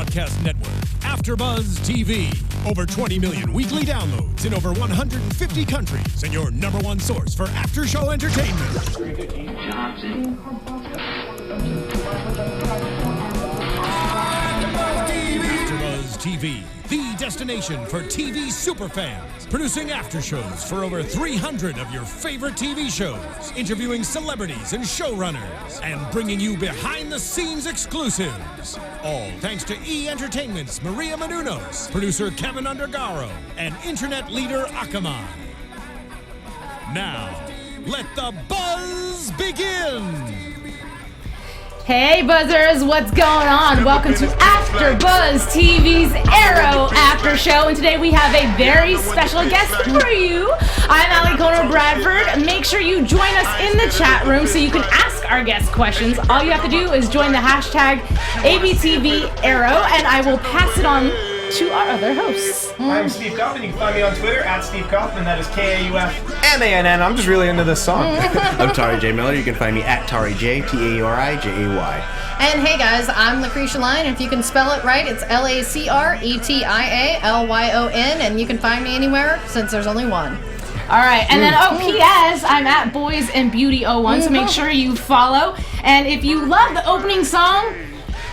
broadcast network, AFTERBUZZ TV. Over 20 million weekly downloads in over 150 countries, and your number one source for after-show entertainment. AFTERBUZZ TV, the destination for TV superfans. Producing aftershows for over 300 of your favorite TV shows, interviewing celebrities and showrunners, and bringing you behind-the-scenes exclusives. All thanks to E! Entertainment's Maria Menounos, producer Kevin Undergaro, and internet leader Akamai. Now, let the buzz begin! Hey Buzzers, what's going on? Welcome to AFTERBUZZ TV's Arrow After Show, and today we have a very special guest for you. I'm Alikona Bradford. Make sure you join us in the chat room so you can ask our guests questions. All you have to do is join the hashtag ABTV Arrow, and I will pass it on to our other hosts. I'm Steve Kaufmann. You can find me on Twitter at Steve Kaufmann. That is Kaufmann. I'm just really into this song. I'm Tauri Miller. You can find me at Tauri J, TauriJay. And hey guys, I'm Lacretia Lyon. If you can spell it right, it's LACRETIALYON, and you can find me anywhere since there's only one. All right, and then P.S. I'm at Boys and Beauty 01, so make sure you follow. And if you love the opening song,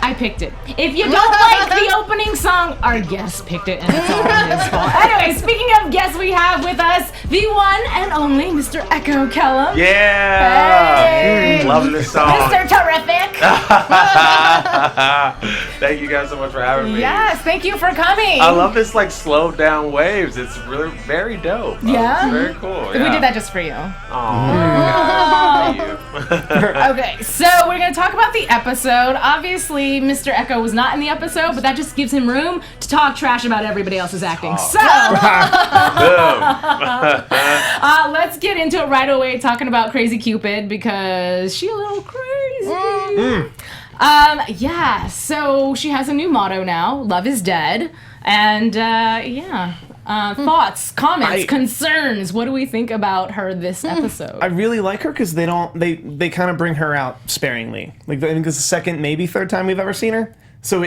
I picked it. If you don't like the opening song, our guest picked it, and it's all his fault. Anyway, speaking of guests, we have with us the one and only Mr. Echo Kellum. Yeah! Hey. Loving this song. Mr. Terrific. Thank you guys so much for having me. Yes, thank you for coming. I love this like slowed down waves. It's really very dope. Yeah? It's very cool. We did that just for you. Oh, thank you. Okay, so we're going to talk about the episode. Obviously, Mr. Echo was not in the episode, but that just gives him room to talk trash about everybody else's acting. So, let's get into it right away, talking about Crazy Cupid, because she's a little crazy. Yeah, so she has a new motto now, love is dead, and thoughts, comments, concerns. What do we think about her this episode? I really like her because they kind of bring her out sparingly. Like, I think it's the second, maybe third time we've ever seen her. So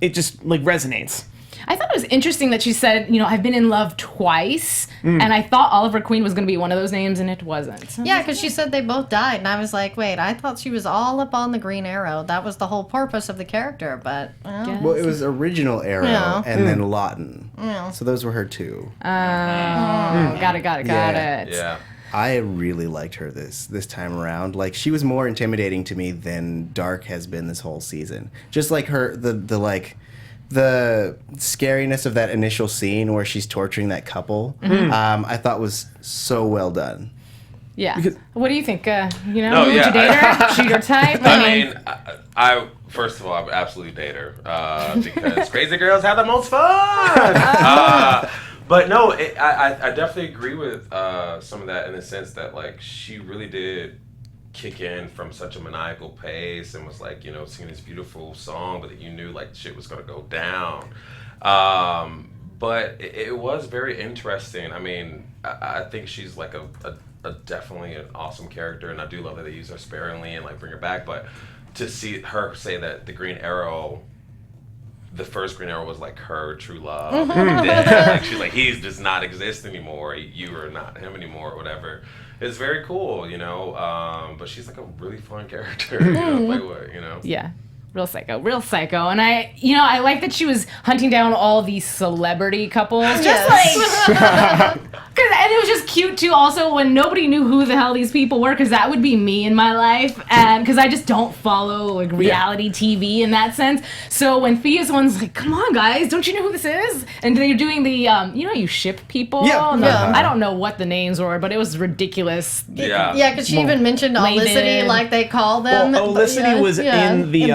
it just like resonates. I thought it was interesting that she said, I've been in love twice, and I thought Oliver Queen was going to be one of those names, and it wasn't. So Yeah, because she said they both died, and I was like, wait, I thought she was all up on the Green Arrow. That was the whole purpose of the character, but... Well, it was original Arrow and then Lawton. Yeah. So those were her two. Got it. Yeah. I really liked her this time around. Like, she was more intimidating to me than Dark has been this whole season. Just like her, the scariness of that initial scene where she's torturing that couple, I thought was so well done. Yeah. What do you think? Would you yeah, date her? She your type? I first of all, I would absolutely date her because crazy girls have the most fun. But no, I definitely agree with some of that in the sense that like she really did kick in from such a maniacal pace and was like, singing this beautiful song, but that you knew like shit was gonna go down. But it was very interesting. I mean, I think she's like a definitely an awesome character, and I do love that they use her sparingly and like bring her back. But to see her say that the Green Arrow, the first Green Arrow was like her true love, and then, like, she's like, he does not exist anymore. You are not him anymore, or whatever. It's very cool, but she's like a really fun character, playboy, Yeah. Real psycho. And I like that she was hunting down all these celebrity couples. Just and it was just cute too also when nobody knew who the hell these people were, because that would be me in my life, and because I just don't follow like reality TV in that sense. So when Thea's one's like, come on guys, don't you know who this is? And they're doing the you ship people. I don't know what the names were, but it was ridiculous. Yeah, because she even mentioned Olicity, like they call them. Well, Olicity was in the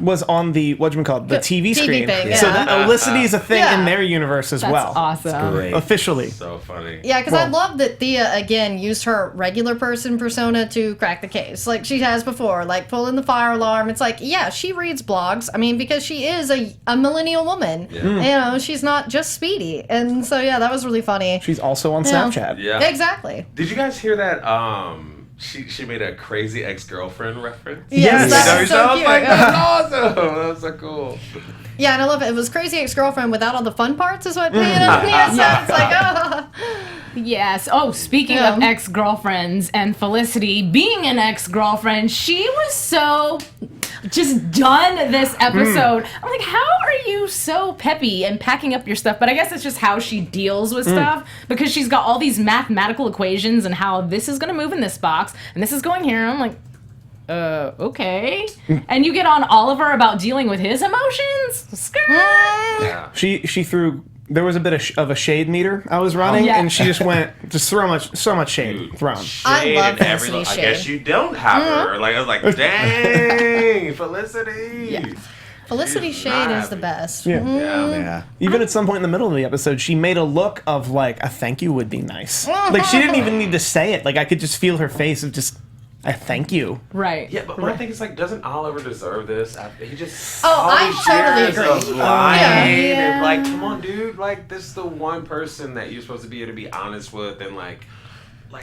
was on the the TV screen. Thing, so that Olicity is a thing in their universe as well. That's awesome. Great. Officially. So funny. Yeah, because I love that Thea, again, used her regular person persona to crack the case. Like she has before, like pulling the fire alarm. It's like, yeah, she reads blogs. I mean, because she is a millennial woman. Yeah. She's not just Speedy. And so, yeah, that was really funny. She's also on Snapchat. Yeah. Exactly. Did you guys hear that she made a crazy ex-girlfriend reference. Yes, that was so I was cute. like, that's awesome. That was so cool. Yeah, and I love it. It was crazy ex-girlfriend without all the fun parts, is what Mia said. It's like, oh. Yes. Oh, speaking of ex-girlfriends and Felicity being an ex-girlfriend, she was so just done this episode. I'm like, how are you so peppy and packing up your stuff? But I guess it's just how she deals with stuff, because she's got all these mathematical equations and how this is going to move in this box and this is going here. I'm like, okay. And you get on Oliver about dealing with his emotions? Skirt. Yeah. She threw. There was a bit of a shade meter I was running, yeah. and she just went so much shade thrown. Shade I love and every Felicity I Shade. guess you don't have her. Like I was like, dang, Felicity. Yeah. Felicity Shade is the best. Yeah. Yeah. Even at some point in the middle of the episode, she made a look of like a thank you would be nice. Like she didn't even need to say it. Like I could just feel her face of just a thank you. Right. Yeah, but my thing is like, doesn't Oliver deserve this? He just Oh, I all these totally years agree. of lying Yeah. and like, come on, dude, like this is the one person that you're supposed to be able to be honest with, and like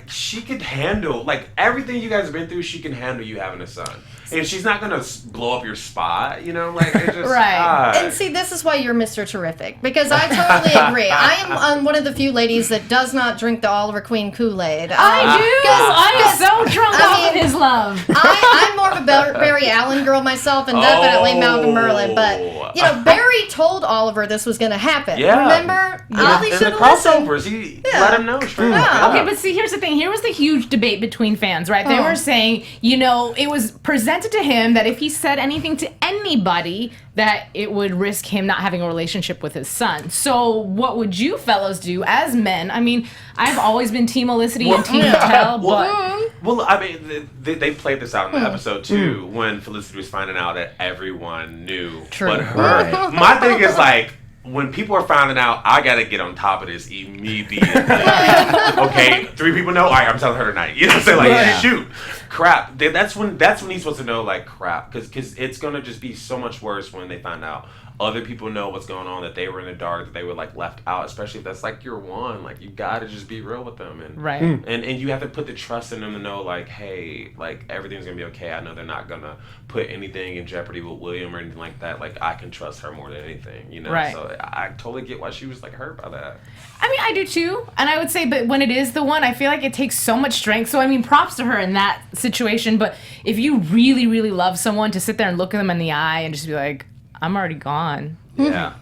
she could handle like everything you guys have been through. She can handle you having a son, and she's not gonna blow up your spot. You know, like it just Right. And see, this is why you're Mr. Terrific, because I totally agree. I am one of the few ladies that does not drink the Oliver Queen Kool-Aid. I am so drunk off of his love. I'm more of a Barry Allen girl myself, and definitely Malcolm Merlin. But you know, Barry told Oliver this was going to happen. Yeah. Remember? Ollie in should the have listened. crossovers, he let him know straight up. Yeah. Okay, but see, here's the thing. Here was the huge debate between fans, right? They were saying, you know, it was presented to him that if he said anything to anybody, that it would risk him not having a relationship with his son. So what would you fellows do as men? I mean, I've always been Team Felicity and Team Tell, but... Well, I mean, they played this out in the episode too, when Felicity was finding out that everyone knew. True. But her, my thing is like, when people are finding out, I gotta get on top of this immediately. Okay, 3 people know. All right, I'm telling her tonight. You know what I'm saying? Like, shoot, crap. That's when he's supposed to know. Like, crap, because it's gonna just be so much worse when they find out. Other people know what's going on, that they were in the dark, that they were like left out. Especially if that's like your one. Like, you gotta just be real with them, and Right. and you have to put the trust in them to know, like, hey, like everything's gonna be okay. I know they're not gonna put anything in jeopardy with William or anything like that. Like, I can trust her more than anything, you know. Right. So I totally get why she was like hurt by that. I mean, I do too. And I would say, but when it is the one, I feel like it takes so much strength. So, I mean, props to her in that situation. But if you really, really love someone, to sit there and look them in the eye and just be like, I'm already gone. Yeah.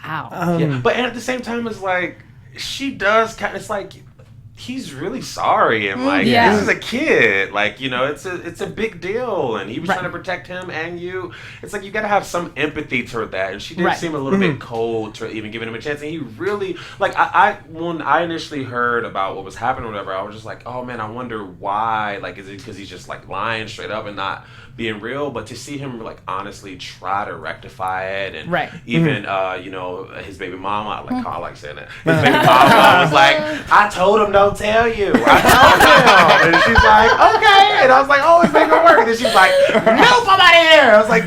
Ow. Yeah. But and at the same time, it's like she does kind of. It's like he's really sorry, and like Yeah. this is a kid. Like, you know, it's a big deal, and he was Right. trying to protect him and you. It's like you got to have some empathy toward that, and she did Right. seem a little bit cold to even giving him a chance. And he really like I when I initially heard about what was happening or whatever, I was just like, oh man, I wonder why. Like, is it because he's just like lying straight up and not being real? But to see him like honestly try to rectify it, and Right. even you know, his baby mama, I like saying that, his baby mama was like, I told him don't tell you, I told him, and she's like, okay, and I was like, oh, it's making it work, and then she's like, nope, I'm out of here. I was like,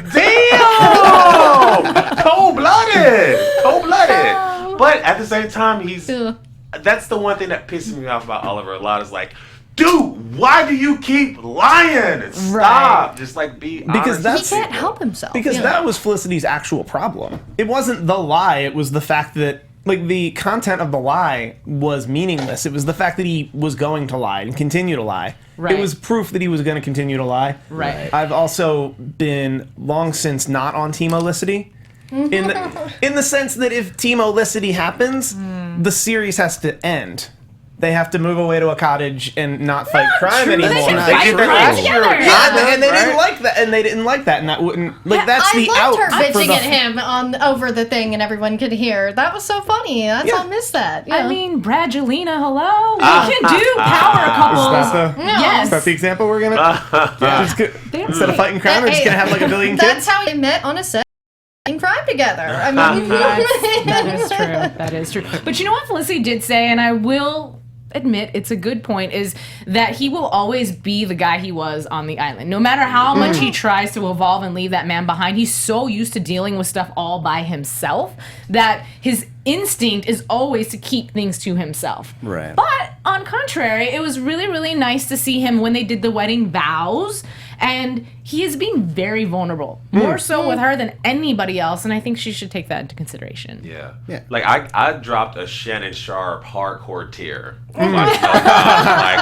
damn, cold-blooded. But at the same time, that's the one thing that pisses me off about Oliver a lot, is like, dude, why do you keep lying? Stop. Right. Just like be Because honest. that's- He can't help himself. Because that was Felicity's actual problem. It wasn't the lie, it was the fact that, like, the content of the lie was meaningless. It was the fact that he was going to lie and continue to lie. Right. It was proof that he was going to continue to lie. Right. I've also been long since not on Team Olicity. In the sense that if Team Olicity happens, the series has to end. They have to move away to a cottage and not fight crime anymore. They can They fight did that crime last together. year. Yeah, and they Right. didn't like that, and they didn't like that, and that wouldn't like that's I the loved out her for bitching the at him over the thing, and everyone could hear. That was so funny. I missed that. I mean, Bradgelina, hello? We can do power couples. Is that the Yes. is that the example we're gonna? Just instead of fighting crime, we're just gonna have like a billion That's kids. how they met on a set in crime together. I mean, That is true. That is true. But you know what Felicity did say, and I will admit it's a good point, is that he will always be the guy he was on the island. No matter how much he tries to evolve and leave that man behind, he's so used to dealing with stuff all by himself that his instinct is always to keep things to himself. Right. But on contrary, it was really, really nice to see him when they did the wedding vows, and he is being very vulnerable, more so with her than anybody else, and I think she should take that into consideration. Yeah. Yeah. Like I dropped a Shannon Sharp hardcore tear. Like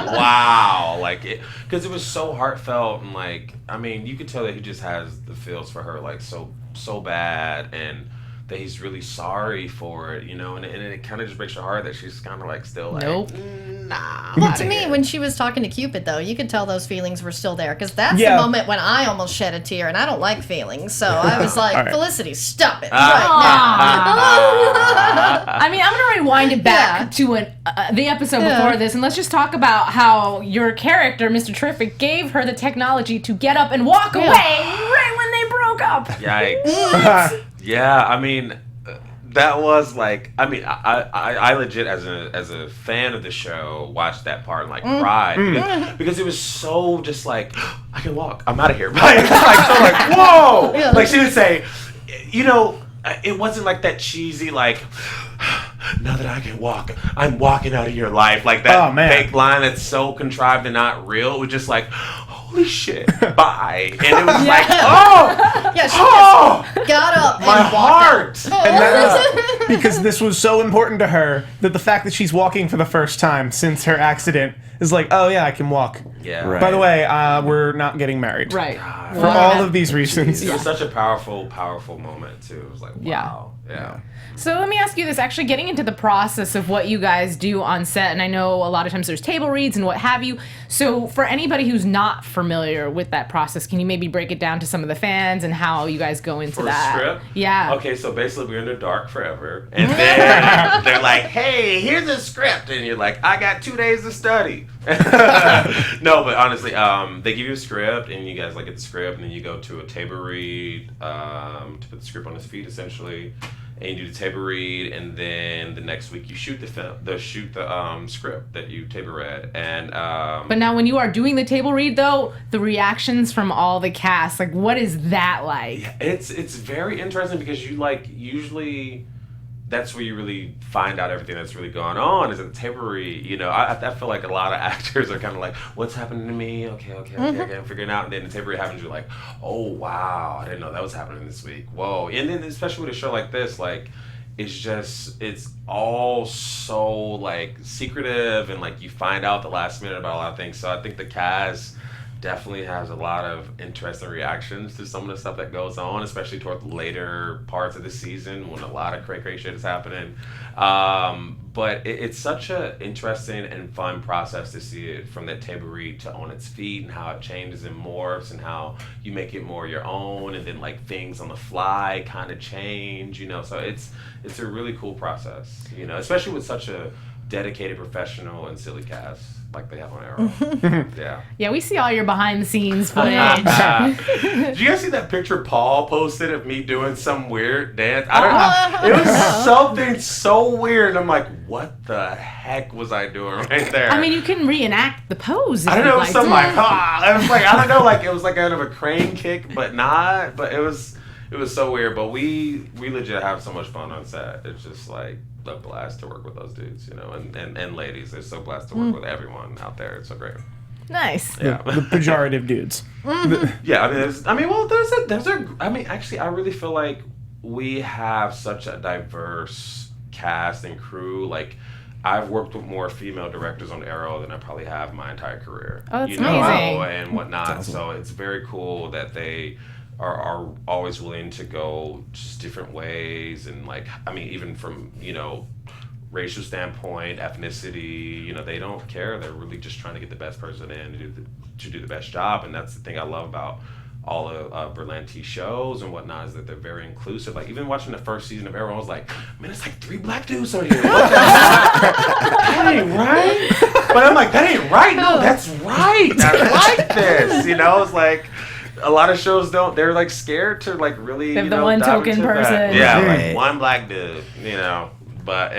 wow, like it, because it was so heartfelt and like I mean you could tell that he just has the feels for her like so bad and that he's really sorry for it, you know, and it kind of just breaks your heart that she's kind of like still like Nope. nah. Well, to me, when she was talking to Cupid, though, you could tell those feelings were still there because that's Yeah. the moment when I almost shed a tear, and I don't like feelings, so I was like, All right. Felicity, stop it I mean, I'm gonna rewind it back to the episode before this, and let's just talk about how your character, Mr. Terrific, gave her the technology to get up and walk away right when they broke up. Yikes. Yeah, I mean, that was like, I mean, I legit as a fan of the show watched that part and like cried because it was so just like I can walk, I'm out of here. Like, so like whoa, Yeah. like she would say, you know, it wasn't like that cheesy like. Now that I can walk, I'm walking out of your life. Like that fake line that's so contrived and not real. It was just like, holy shit, bye. And it was like, oh, Yeah, she just got up and my walked heart. out. And that was because this was so important to her that the fact that she's walking for the first time since her accident is like, oh yeah, I can walk. Yeah. Right. By the way, we're not getting married. Right. For all of these reasons. It was such a powerful moment too. It was like, wow. Yeah. So let me ask you this, actually getting into the process of what you guys do on set, and I know a lot of times there's table reads and what have you. So for anybody who's not familiar with that process, can you maybe break it down to some of the fans and how you guys go into For that? a script? Yeah. Okay, so basically we're in the dark forever. And then they're like, hey, here's a script. And you're like, I got 2 days to study. No, but honestly, they give you a script and you guys like get the script and then you go to a table read to put the script on his feet essentially. And you do the table read, and then the next week you shoot the script that you table read, and But now when you are doing the table read though, the reactions from all the cast, like what is that like? it's very interesting because you like usually that's where you really find out everything that's really going on is at the table read. You know, I feel like a lot of actors are kind of like, what's happening to me? Okay, I'm figuring out. And then the table read happens, you're like, oh wow, I didn't know that was happening this week. Whoa. And then especially with a show like this, like it's all so like secretive and like you find out the last minute about a lot of things. So I think the cast definitely has a lot of interesting reactions to some of the stuff that goes on, especially toward the later parts of the season when a lot of cray shit is happening. But it's such a interesting and fun process to see it from that table read to On Its Feet and how it changes and morphs and how you make it more your own and then like things on the fly kind of change, you know. So it's a really cool process, you know, especially with such a dedicated professional and silly cast like they have on Arrow. Yeah. Yeah, we see all your behind the scenes footage. Did you guys see that picture Paul posted of me doing some weird dance? I don't know. It was something so weird. I'm like, what the heck was I doing right there? I mean, you can reenact the pose. I don't know. It was something like, I was like, I don't know, like it was like kind of a crane kick, but not. But it was so weird. But we legit have so much fun on set. It's just like a blast to work with those dudes, you know, and ladies. It's so blessed to work with everyone out there. It's so great. Nice. Yeah. The pejorative dudes. Yeah, I mean, actually, I really feel like we have such a diverse cast and crew. Like, I've worked with more female directors on Arrow than I probably have my entire career. Oh, that's you know, amazing. and whatnot. So it's very cool that they are always willing to go just different ways, and like, I mean, even from, you know, racial standpoint, ethnicity, you know, they don't care. They're really just trying to get the best person in to do the best job, and that's the thing I love about all of Berlanti shows and whatnot, is that they're very inclusive. Like, even watching the first season of Arrow, I was like, man, it's like 3 black dudes on here. What the heck? That ain't right. But I'm like, that ain't right. No, that's right. I like this. You know, it's like a lot of shows they're like scared to like really, They have you the know, one dive token into that. person. Yeah, Right. like one black dude, you know, But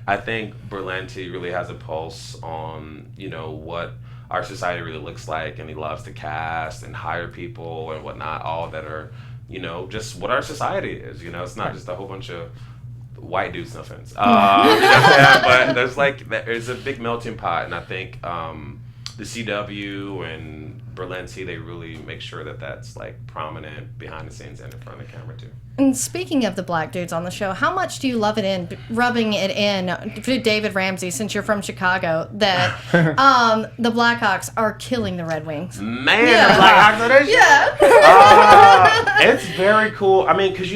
I think Berlanti really has a pulse on, what our society really looks like, and he loves to cast and hire people and whatnot, all that are, just what our society is. It's not just a whole bunch of white dudes, no offense. But there's a big melting pot, and I think the CW and Berlanti, they really make sure that that's like prominent behind the scenes and in front of the camera too. And speaking of the black dudes on the show, how much do you love it rubbing it in to David Ramsey, since you're from Chicago, that the Blackhawks are killing the Red Wings? Man, the Blackhawks are this shit? It's very cool. I mean, because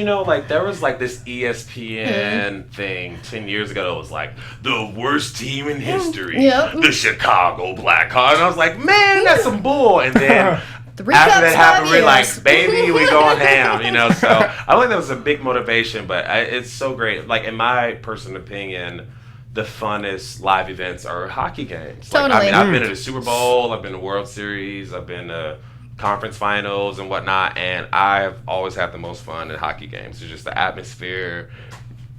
there was like this ESPN thing 10 years ago that was like the worst team in history, the Chicago Blackhawks. And I was like, man, that's some bull. And then after that happened, we're like, baby, we going ham, So I think that was a big motivation, but it's so great. Like, in my personal opinion, the funnest live events are hockey games. Like, Totally. I've been to the Super Bowl, I've been to World Series, I've been to conference finals and whatnot, and I've always had the most fun at hockey games. It's just the atmosphere,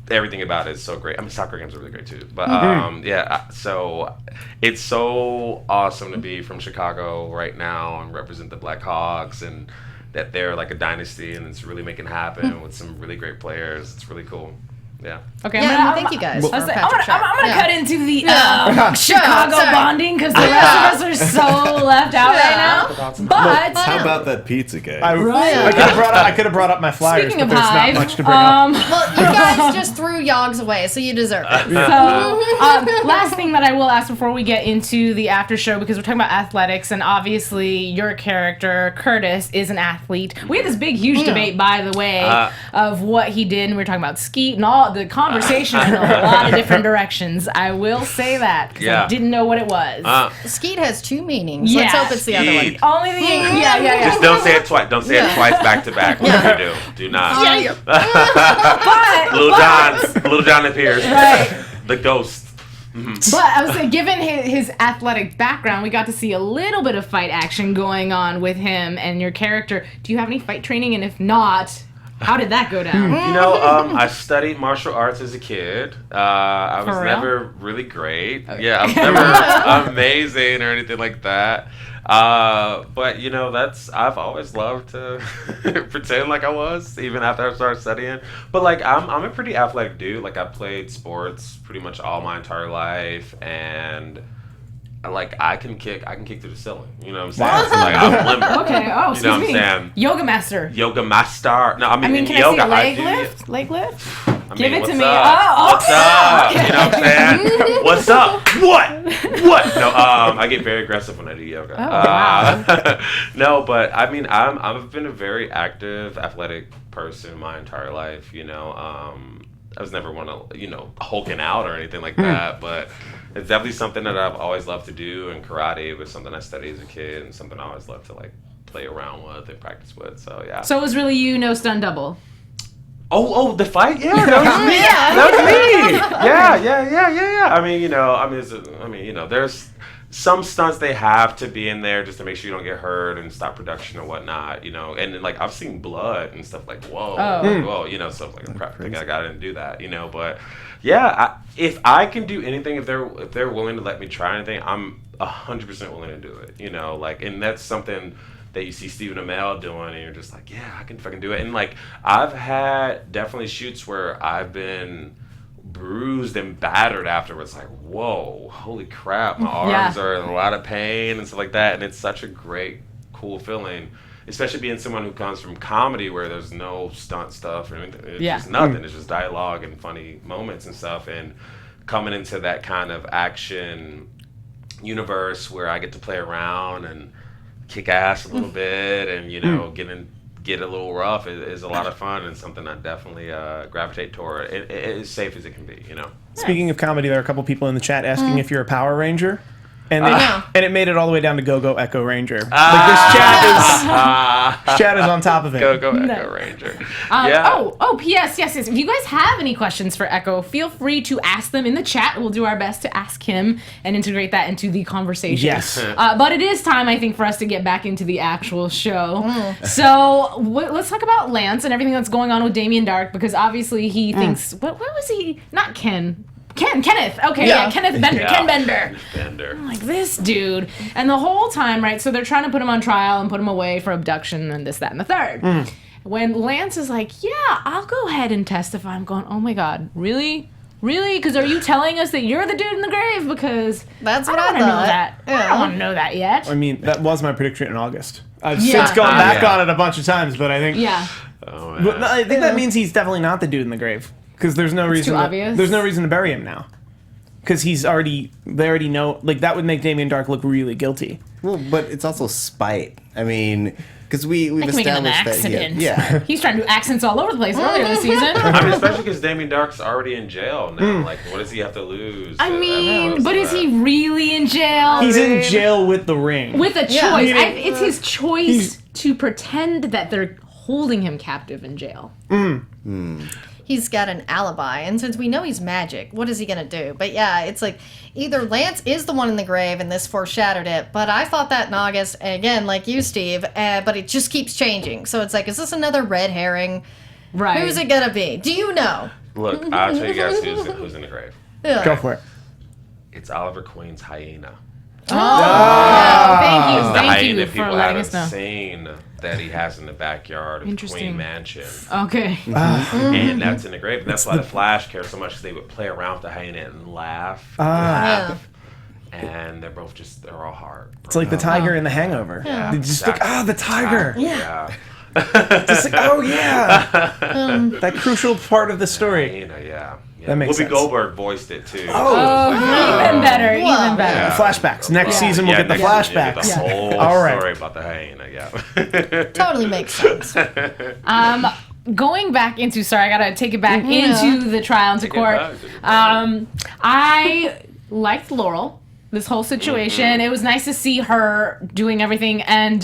everything about it is so great. I mean, soccer games are really great too. But so it's so awesome to be from Chicago right now and represent the Blackhawks, and that they're like a dynasty, and it's really making it happen with some really great players. It's really cool. Yeah. Okay. Thank you guys. I'm gonna cut into the Chicago bonding, because the rest of us are so left out right now. But how about that pizza guy? I could have brought up my flyers, Speaking but of there's Hive, not much to bring up. Well, you guys just threw Yogs away, so you deserve it. So, last thing that I will ask before we get into the after show, because we're talking about athletics, and obviously your character Curtis is an athlete. We had this big, huge debate, by the way, of what he did, and we were talking about skeet and all the conversation in a lot of different directions. I will say that, because I didn't know what it was. Skeet has two meanings. Let's hope it's the other one. Only thing, Just don't say it twice. Don't say it twice back to back. Whatever you do not. But Little John appears. Right. The ghost. But I was saying, given his athletic background, we got to see a little bit of fight action going on with him and your character. Do you have any fight training? And if not, how did that go down? I studied martial arts as a kid. I was never really great. Okay. I was never amazing or anything like that. But I've always loved to pretend like I was, even after I started studying. But like, I'm a pretty athletic dude. Like, I played sports pretty much all my entire life, and like, I can kick through the ceiling. You know what I'm saying? Wow. So, like, I'm limber. Okay. Oh, you know what I'm saying? Yoga master. No, I mean, in can yoga, I see a leg lift? Give it to me. What's up? You know what I'm saying? What's up? What? No, I get very aggressive when I do yoga. Oh, wow. No, but I mean, I've been a very active, athletic person my entire life. I was never one of, hulking out or anything like that, but it's definitely something that I've always loved to do, and karate was something I studied as a kid and something I always loved to like play around with and practice with. So yeah. So it was really you, no stunt double. Oh, the fight? Yeah, that was me. That was me. Yeah. There's some stunts they have to be in there just to make sure you don't get hurt and stop production and whatnot, and like, I've seen blood and stuff like, whoa, stuff like, crap, I think I didn't do that, but yeah, if I can do anything, if they're willing to let me try anything, I'm 100% willing to do it, and that's something that you see Stephen Amell doing, and you're just like, yeah, I can fucking do it. And like, I've had definitely shoots where I've been bruised and battered afterwards, like, whoa, holy crap, my arms are in a lot of pain and stuff like that. And it's such a great, cool feeling, especially being someone who comes from comedy where there's no stunt stuff or anything. It's just nothing. It's just dialogue and funny moments and stuff. And coming into that kind of action universe where I get to play around and kick ass a little bit and get a little rough is a lot of fun, and something I definitely gravitate toward. It is safe as it can be, Speaking of comedy, there are a couple people in the chat asking if you're a Power Ranger. And it made it all the way down to Go Echo Ranger. Like this chat is on top of it. Go Echo Ranger. P.S. Yes. If you guys have any questions for Echo, feel free to ask them in the chat. We'll do our best to ask him and integrate that into the conversation. Yes. But it is time, I think, for us to get back into the actual show. So let's talk about Lance and everything that's going on with Damien Dark, because obviously he thinks, what was he? Not Kenneth. Okay, Kenneth Bender. Ken Bender. I'm like, this dude. And the whole time, right, so they're trying to put him on trial and put him away for abduction and this, that, and the third. When Lance is like, yeah, I'll go ahead and testify, I'm going, oh my God, really? Really? Because are you telling us that you're the dude in the grave? Because that's what I I don't know thought. that. I don't want to know that yet. I mean, that was my prediction in August. I've since gone back on it a bunch of times, but I think... Yeah. Oh, But I think that means he's definitely not the dude in the grave. Because there's no reason. too obvious. There's no reason to bury him now. Because they already know. Like that would make Damien Dark look really guilty. Well, but it's also spite. I mean, because we've Making an established that. accident. Yeah. He's trying to do accents all over the place earlier this season. I mean, especially because Damien Dark's already in jail now. Like, what does he have to lose? I mean, but is he really in jail? He's in jail with the ring. With a choice. Yeah. It's his choice to pretend that they're holding him captive in jail. He's got an alibi, and since we know he's magic, what is he gonna do? But yeah, it's like either Lance is the one in the grave, and this foreshadowed it. But I thought that in August, and again, like you, Steve. But it just keeps changing. So it's like, is this another red herring? Right. Who's it gonna be? Do you know? Look, I'll tell you guys who's in the grave. Yeah. Go for it. It's Oliver Queen's hyena. Thank The you hyena for people letting haven't us know. seen that he has in the backyard of the Interesting. Queen Mansion. Okay. And that's in the grave. And that's why the Flash cares so much, because they would play around with the hyena and laugh. And they're all hard. It's like the tiger in The Hangover. Yeah, They just think, the tiger. Yeah. Just like, oh yeah. That crucial part of the story. Hyena, yeah. That makes Whoopi sense. Goldberg voiced it too. Even better. Even better. Yeah. Flashbacks. Next season we'll get the next season flashbacks. you'll get the whole All right. story about the hyena, yeah. Totally makes sense. Going back into, sorry, I gotta take it back into the trial into court. I liked Laurel, this whole situation. It was nice to see her doing everything. And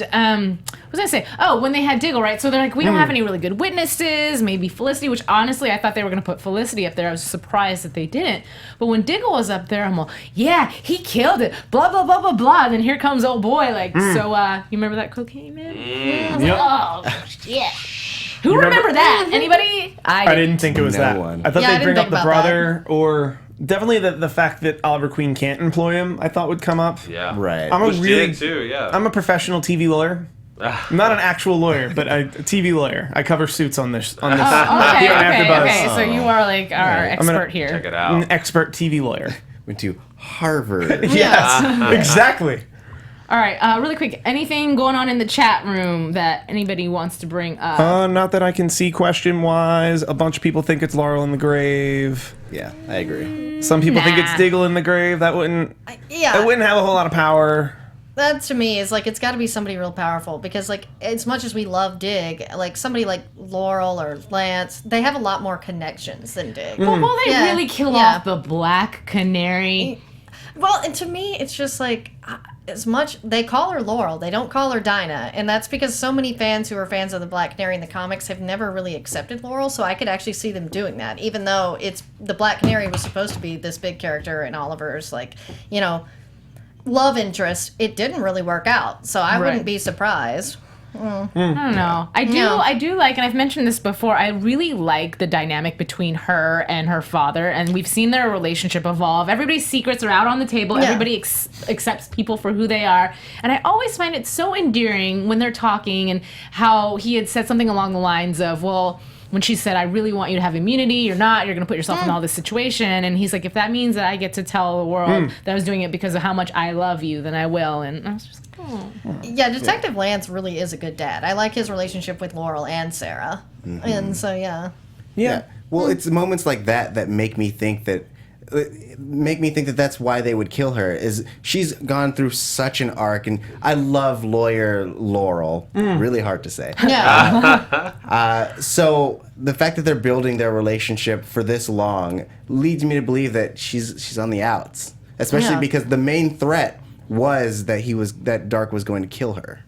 what was I say? Oh, when they had Diggle, right? So they're like, we don't have any really good witnesses. Maybe Felicity, which honestly I thought they were gonna put Felicity up there. I was surprised that they didn't. But when Diggle was up there, I'm all, yeah, he killed it. Blah blah blah blah blah. And then here comes old boy. Like, so you remember that cocaine man? I was like, oh shit. Who remember that? Anybody? I didn't think it was No that. one. I thought Yeah, I they'd bring didn't up think the about brother or definitely the fact that Oliver Queen can't employ him. I thought would come up. Yeah. Right. I'm a Which really did too, yeah. I'm a professional TV lawyer. I'm not an actual lawyer, but a TV lawyer. I cover suits on this. Okay, here on AfterBuzz. okay. So you are like our expert Check here. it I'm out. an expert TV lawyer. Went to Harvard. Yes, exactly. All right, really quick. Anything going on in the chat room that anybody wants to bring up? Not that I can see question-wise. A bunch of people think it's Laurel in the grave. Yeah, I agree. Some people think Nah. it's Diggle in the grave. That wouldn't have a whole lot of power. That to me is like, it's got to be somebody real powerful, because like, as much as we love Dig, like somebody like Laurel or Lance, they have a lot more connections than Dig. Well, will they Yeah. really kill Yeah. off the Black Canary? Well, and to me, it's just like, as much they call her Laurel, they don't call her Dinah, and that's because so many fans who are fans of the Black Canary in the comics have never really accepted Laurel. So I could actually see them doing that, even though it's the Black Canary was supposed to be this big character in Oliver's, like, you know, love interest. It didn't really work out, so I wouldn't be surprised. I don't know. I do like, and I've mentioned this before, I really like the dynamic between her and her father, and we've seen their relationship evolve. Everybody's secrets are out on the table. Yeah. Everybody accepts people for who they are. And I always find it so endearing when they're talking, and how he had said something along the lines of, well, when she said, I really want you to have immunity, you're not, you're going to put yourself in all this situation. And he's like, if that means that I get to tell the world that I was doing it because of how much I love you, then I will. And I was just like, oh. Yeah, Detective Lance really is a good dad. I like his relationship with Laurel and Sarah, and so yeah. Yeah. Well, it's moments like that that make me think that that's why they would kill her. Is she's gone through such an arc, and I love lawyer Laurel. Really hard to say. Yeah. So the fact that they're building their relationship for this long leads me to believe that she's on the outs, especially because the main threat was that Dark was going to kill her.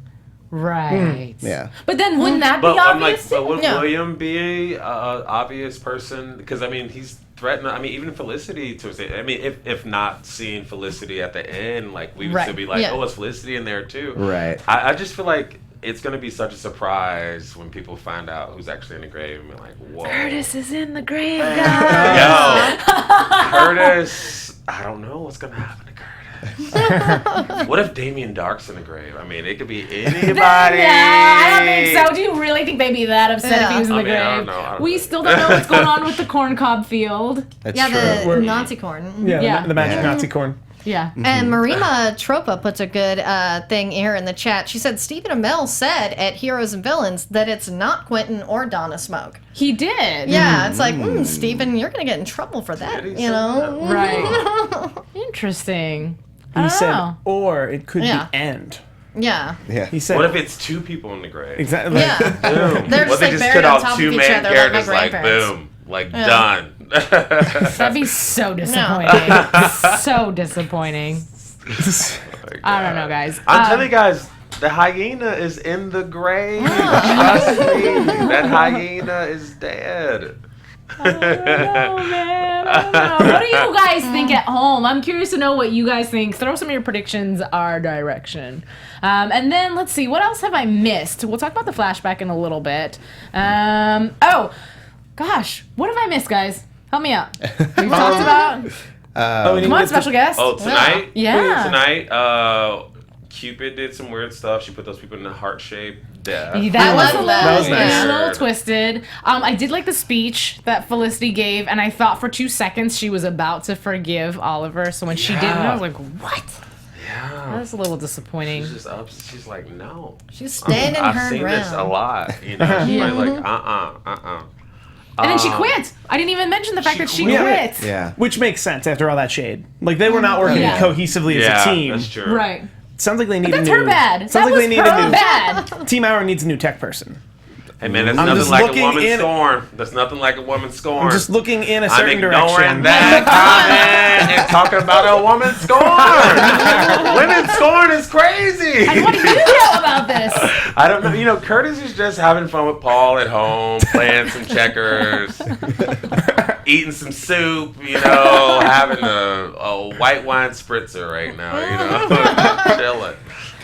Right. Yeah. But then wouldn't that be But I'm like, obvious? but would Yeah. William be a obvious person? Because I mean, he's threatening. I mean, even Felicity to say. I mean, if not seeing Felicity at the end, like we would Right. still be like, Yeah. oh, it's Felicity in there too. Right. I just feel like it's gonna be such a surprise when people find out who's actually in the grave and be like, whoa. Curtis is in the grave, guys. Yo, Curtis. I don't know what's gonna happen to Curtis. What if Damien Dark's in the grave? I mean, it could be anybody. Yeah, I don't think so. Do you really think they'd be that upset if he was in the I mean, I grave? don't know. We still don't know what's going on with the corn cob field. That's Yeah, true. the Nazi corn. Yeah, Yeah. the magic Yeah. Nazi corn. Yeah. And Marima Tropa puts a good thing here in the chat. She said Stephen Amell said at Heroes and Villains that it's not Quentin or Donna Smoke. He did. Yeah, it's like, Stephen, you're going to get in trouble for that, Did he you say know? Right. Interesting. I He don't said, know. or it could Yeah. be end. Yeah. Yeah. He said, What if it's two people in the grave? exactly? Yeah. Boom. They're What just, if like, they just buried cut on out top of two each main other like my characters, like grandparents. boom, like done. That'd be so disappointing. So disappointing. I don't know, guys. I'm telling you guys, the hyena is in the grave. Trust me, that hyena is dead. I don't know, man. I don't know. What do you guys think at home? I'm curious to know what you guys think. Throw some of your predictions our direction. And then let's see, what else have I missed? We'll talk about the flashback in a little bit. Oh, gosh, what have I missed, guys? Help me out. We talked about. Oh, we Come didn't on, get special guest. Oh, tonight? Yeah. Tonight, Cupid did some weird stuff. She put those people in the heart shape. Death. That was I a love little, that. That was nice. a little twisted. I did like the speech that Felicity gave, and I thought for 2 seconds she was about to forgive Oliver. So when she didn't, I was like, "What?" That Yeah. was a little disappointing. She's just up. She's like, no. She's standing I've her seen ground. this a lot. You know, she's like, And then she quit. I didn't even mention the fact she that she quit. quit. Yeah. Which makes sense after all that shade. Like they were not working Yeah. cohesively as Yeah, a team. that's true. Right. Sounds like they need That's a new. her bad. Sounds That like was they need her a new. bad. Team Hour needs a new tech person. Hey man, there's I'm nothing just like a looking woman's in- scorn. There's nothing like a woman's scorn. I'm just looking in a I'm certain ignoring direction. that comment and talking about a woman's scorn. Women's scorn is crazy. And what do you know about this? I don't know. You know, Curtis is just having fun with Paul at home, playing some checkers, eating some soup. You know, having a white wine spritzer right now. You know, chilling.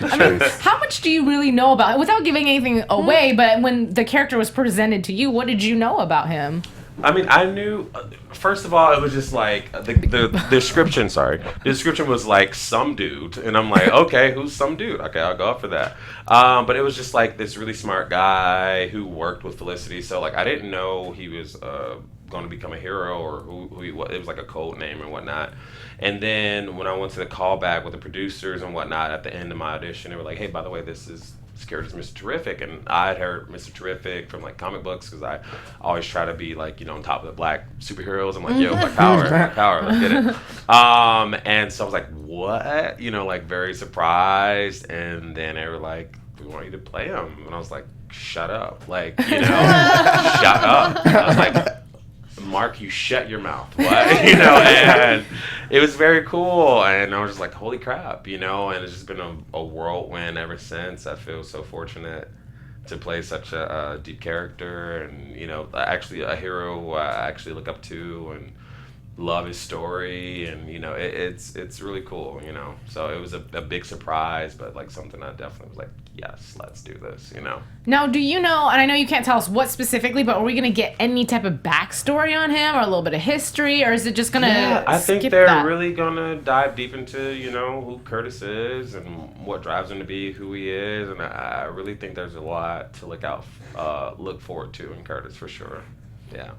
I mean, how much do you really know about, without giving anything away, but when the character was presented to you, what did you know about him? I mean, I knew. First of all, it was just like the description. Sorry, the description was like some dude, and I'm like, okay, who's some dude? Okay, I'll go up for that. But it was just like this really smart guy who worked with Felicity. So like, I didn't know he was going to become a hero or who he was. It was like a code name and whatnot. And then when I went to the callback with the producers and whatnot at the end of my audition, they were like, hey, by the way, this is character's Mr. Terrific. And I had heard Mr. Terrific from like comic books because I always try to be like, you know, on top of the black superheroes. I'm like, yo, black power, let's get it. And so I was like, what? You know, like very surprised. And then they were like, we want you to play him. And I was like, shut up. Like, you know, shut up. And I was like, Mark, you shut your mouth. What? You know, and it was very cool. And I was just like, holy crap, you know, and it's just been a whirlwind ever since. I feel so fortunate to play such a deep character and, you know, actually a hero who I actually look up to and love his story. And, you know, it's really cool, you know. So it was a big surprise, but like something I definitely was like, yes, let's do this, you know. Now, do you know, and I know you can't tell us what specifically, but are we going to get any type of backstory on him or a little bit of history, or is it just going to I think skip they're that? really going to dive deep into, you know, who Curtis is and what drives him to be who he is. And I really think there's a lot to look forward to in Curtis for sure. Yeah.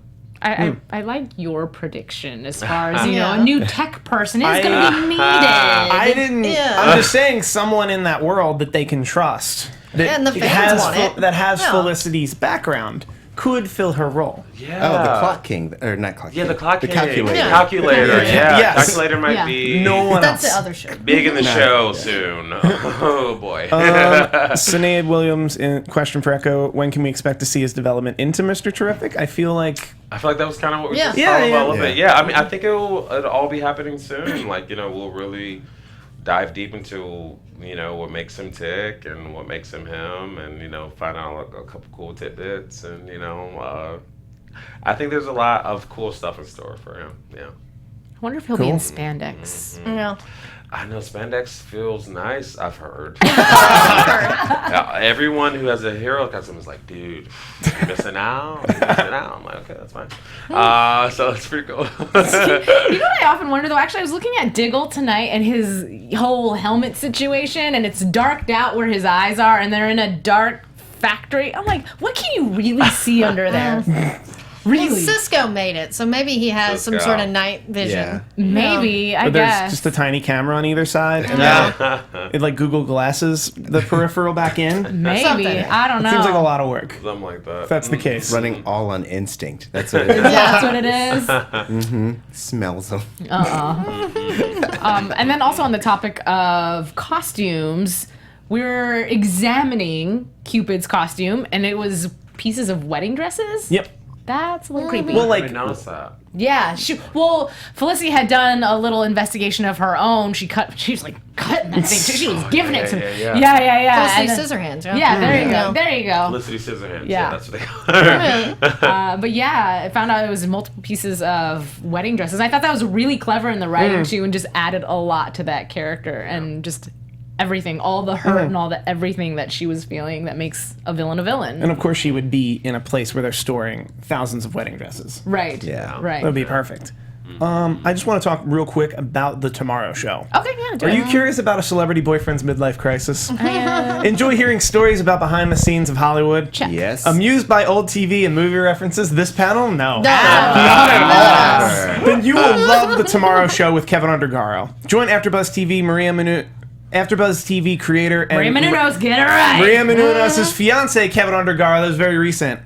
I like your prediction as far as, you know, Yeah. a new tech person is going to be needed. I didn't. Yeah. I'm just saying someone in that world that they can trust. That And the fans has want it. That has Yeah. Felicity's background could fill her role. Yeah. Oh, the Clock King, or not Clock King. Yeah, the clock The king. calculator. The Yeah. calculator. Yeah. Yes. Calculator might Yeah. be No one That's else. the other show. big in the show soon. Oh boy. Sinead Williams, question for Echo: when can we expect to see his development into Mr. Terrific? I feel like I feel like that was kind of what we were Yeah. just Yeah, talking yeah. about a little Yeah. bit. Yeah, I mean, I think it'll all be happening soon. Like, you know, we'll really dive deep into what makes him tick and what makes him him, and find out a couple cool tidbits, and I think there's a lot of cool stuff in store for him. Yeah. I wonder if he'll be in spandex. Yeah. I know spandex feels nice. I've heard. Yeah, everyone who has a hero costume is like, dude, you're missing out. I'm like, okay, that's fine. So it's pretty cool. You know what I often wonder though? Actually, I was looking at Diggle tonight and his whole helmet situation, and it's darked out where his eyes are, and they're in a dark factory. I'm like, what can you really see under there? Really? Well, Cisco made it, so maybe he has some sort of night vision. Yeah. Maybe, I But there's guess. just a tiny camera on either side, and it like Google glasses the peripheral back in. Maybe. Something. I don't know. Seems like a lot of work. Something like that. If that's the case. Running all on instinct. That's what it is. That's what it is. Smells them. And then also on the topic of costumes, we're examining Cupid's costume, and it was pieces of wedding dresses. Yep. That's a little creepy. Well, I like, didn't notice that. yeah. Felicity had done a little investigation of her own. She was like cutting that thing. She was giving it to me. Yeah. Yeah. Felicity And then- Scissorhands. Yeah. Yeah, there you go. There you go. Felicity Scissorhands. Yeah. Yeah, that's what they call her. But yeah, I found out it was multiple pieces of wedding dresses. I thought that was really clever in the writing too, and just added a lot to that character and just everything, all the hurt and all the everything that she was feeling that makes a villain a villain. and of course she would be in a place where they're storing thousands of wedding dresses. Right. Yeah. Right. That would be perfect. I just want to talk real quick about the Tomorrow Show. Okay, yeah, do Are it. you curious about a celebrity boyfriend's midlife crisis? Uh, Enjoy hearing stories about behind the scenes of Hollywood? Check. Yes. Amused by old TV and movie references? This panel? No. No. Then you will love the Tomorrow Show with Kevin Undergaro. Join AfterBuzz TV AfterBuzz TV creator and Maria Menounos, get it right. Maria Menounos' fiance Kevin Undergaro. That was very recent.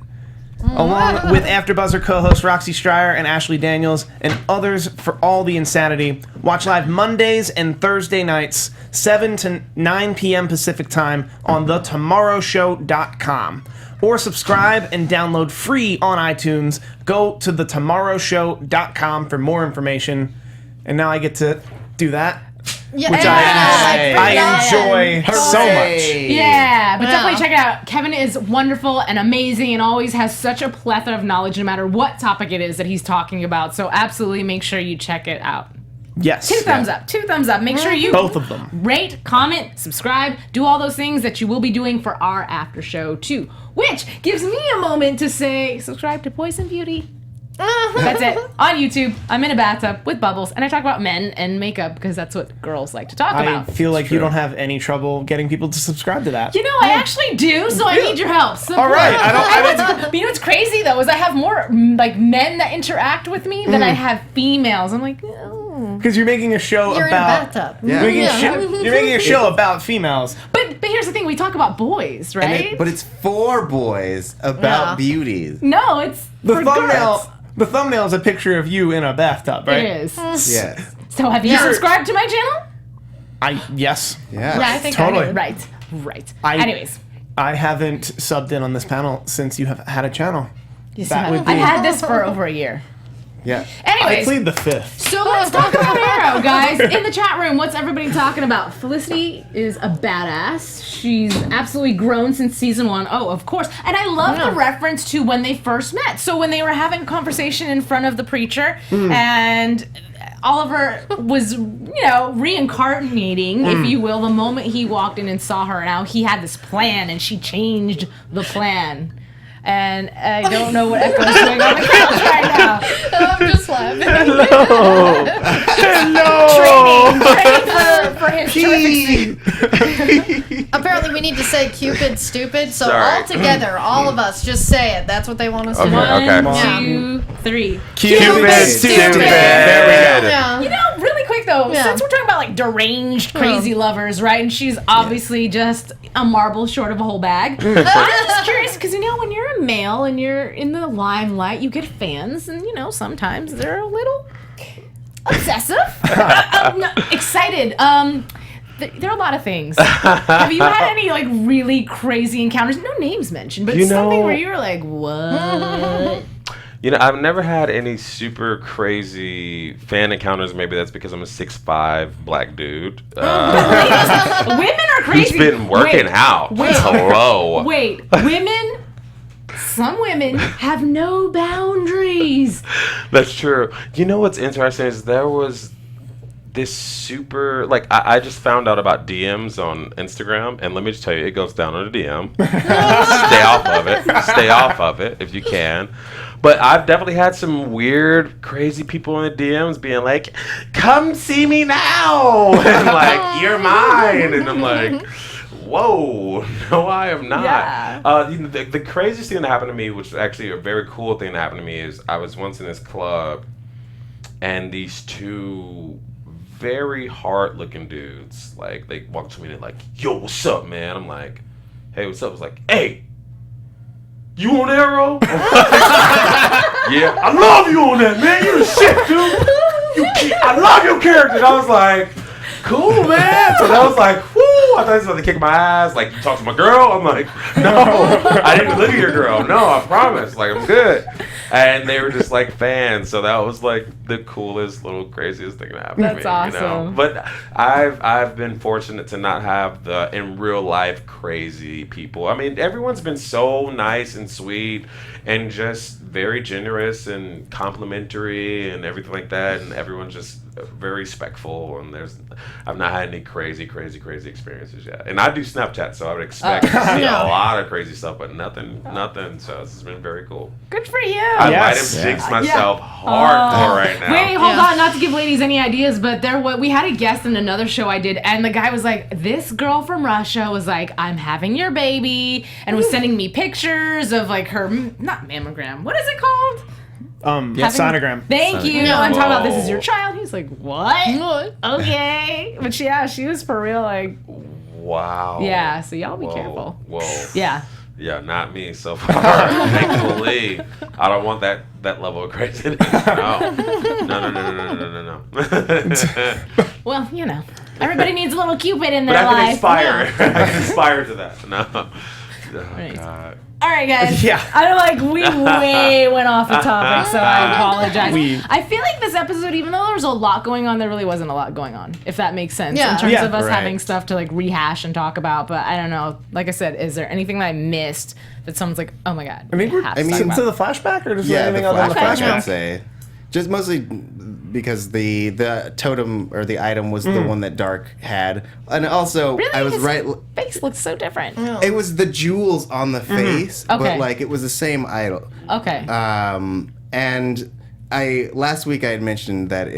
Along with AfterBuzzer co-hosts Roxy Stryer and Ashley Daniels and others for all the insanity. Watch live Mondays and Thursday nights, 7 to 9 p.m. Pacific time on thetomorrowshow.com. Or subscribe and download free on iTunes. Go to thetomorrowshow.com for more information. And now I get to do that, Yeah, which I enjoy so much. Yeah, but Yeah. definitely check it out. Kevin is wonderful and amazing and always has such a plethora of knowledge no matter what topic it is that he's talking about. So absolutely make sure you check it out. Yes. 2 thumbs up. 2 thumbs up. Make sure you Both of them. rate, comment, subscribe, do all those things that you will be doing for our after show too. Which gives me a moment to say subscribe to Poison Beauty. That's it. On YouTube, I'm in a bathtub with bubbles, and I talk about men and makeup because that's what girls like to talk I about. feel like you don't have any trouble getting people to subscribe to that. You know, I actually do, so I need your help. So All right, I don't. you know what's crazy though is I have more like men that interact with me than I have females. I'm like, oh. Because you're making a show You're in a about. bathtub. Yeah. You're making a show about females. But here's the thing: we talk about boys, And right? but it's for boys about Yeah. beauties. no, it's The for thumbnail. girls. The thumbnail is a picture of you in a bathtub, right? It is. Yes. So have you subscribed to my channel? Yes. Yeah. Yeah, I think Totally. I did. Right. I- Anyways, I haven't subbed in on this panel since you have had a channel. That would I've be. had this for over a year. Yeah. I Anyways, plead the fifth. so let's talk about Arrow, guys. In the chat room, what's everybody talking about? Felicity is a badass. She's absolutely grown since season 1. Oh, of course. And I love the reference to when they first met. So when they were having a conversation in front of the preacher and Oliver was, reincarnating, if you will, the moment he walked in and saw her. Now he had this plan and she changed the plan. And I don't know what Echo's doing on the couch right now. I'm just laughing. Training for his terrific. Apparently, we need to say Cupid's stupid. So Sorry. all together, all of us, just say it. That's what they want us to do. Okay. 1, 2, 3. Cupid's stupid. There we go. Yeah. You know, really quick though, Yeah. since we're talking about like deranged, crazy lovers, right? And she's obviously just a marble short of a whole bag. I'm just curious because when you're a male and you're in the limelight, you get fans, and sometimes they're a little obsessive, excited. There are a lot of things. Have you had any like really crazy encounters? No names mentioned, but something where you were like, "What?" You know, I've never had any super crazy fan encounters. Maybe that's because I'm a 6'5" black dude. Women are crazy. Who's been working out. Hello. Wait, women... Some women have no boundaries. That's true. You know what's interesting is there was this super, like, I just found out about DMs on Instagram, and let me just tell you, it goes down on a DM. Stay off of it. Stay off of it if you can. But I've definitely had some weird, crazy people in the DMs being like, come see me now. And like, you're mine. And I'm like, whoa, no, I am not. Yeah. You know, the craziest thing that happened to me, which is actually a very cool thing that happened to me, is I was once in this club, and these two very hard-looking dudes, like, they walked to me and they're like, yo, what's up, man? I'm like, hey, what's up? I was like, hey, you on Arrow? Yeah, I love you on that, man. You the shit, dude. I love your character. And I was like, cool, man. So that was like, whoo. I thought he was about to kick my ass. Like, you talk to my girl? I'm like, no, I didn't look at your girl. No, I promise. Like, I'm good. And they were just like fans. So that was like the coolest, little craziest thing that happened to me. That's You know? awesome. But I've been fortunate to not have the in real life crazy people. I mean, everyone's been so nice and sweet and just very generous and complimentary and everything like that. And everyone's just very respectful. And I've not had any crazy experiences yet. And I do Snapchat, so I would expect to see a lot of crazy stuff, but nothing. So it's been very cool. Good for you. I might have jinxed myself hardcore right now. Wait, hold on. Not to give ladies any ideas, but we had a guest in another show I did, and the guy was like, this girl from Russia was like, I'm having your baby, and was sending me pictures of like her, not mammogram, what is it called? Sonogram. Thank you. Sonogram. I'm talking about this is your child. He's like, what? What? Okay. But she was for real, like, Wow. yeah, so y'all be careful. Whoa. Yeah. Yeah, not me so far. Thankfully, I don't want that level of craziness. No. Well, you know, everybody needs a little Cupid in But their I can life. inspire. I can inspire to that. No. Oh, Right. God. All right, guys. Yeah. I don't we way went off the topic, so I apologize. We- I feel like this episode, even though there was a lot going on, there really wasn't a lot going on, if that makes sense. Yeah. In terms Yeah. of us Right. having stuff to like rehash and talk about, but I don't know. Like I said, is there anything that I missed that someone's like, oh my god? I mean, we have to talk into about? the flashback, or just Yeah, anything the other than the flashback, flashback? I'd say. Just mostly because the totem or the item was the one that Dark had. And also, Really? I was His right. face looks so different. It was the jewels on the face, Okay. but like it was the same idol. Okay. And last week I had mentioned that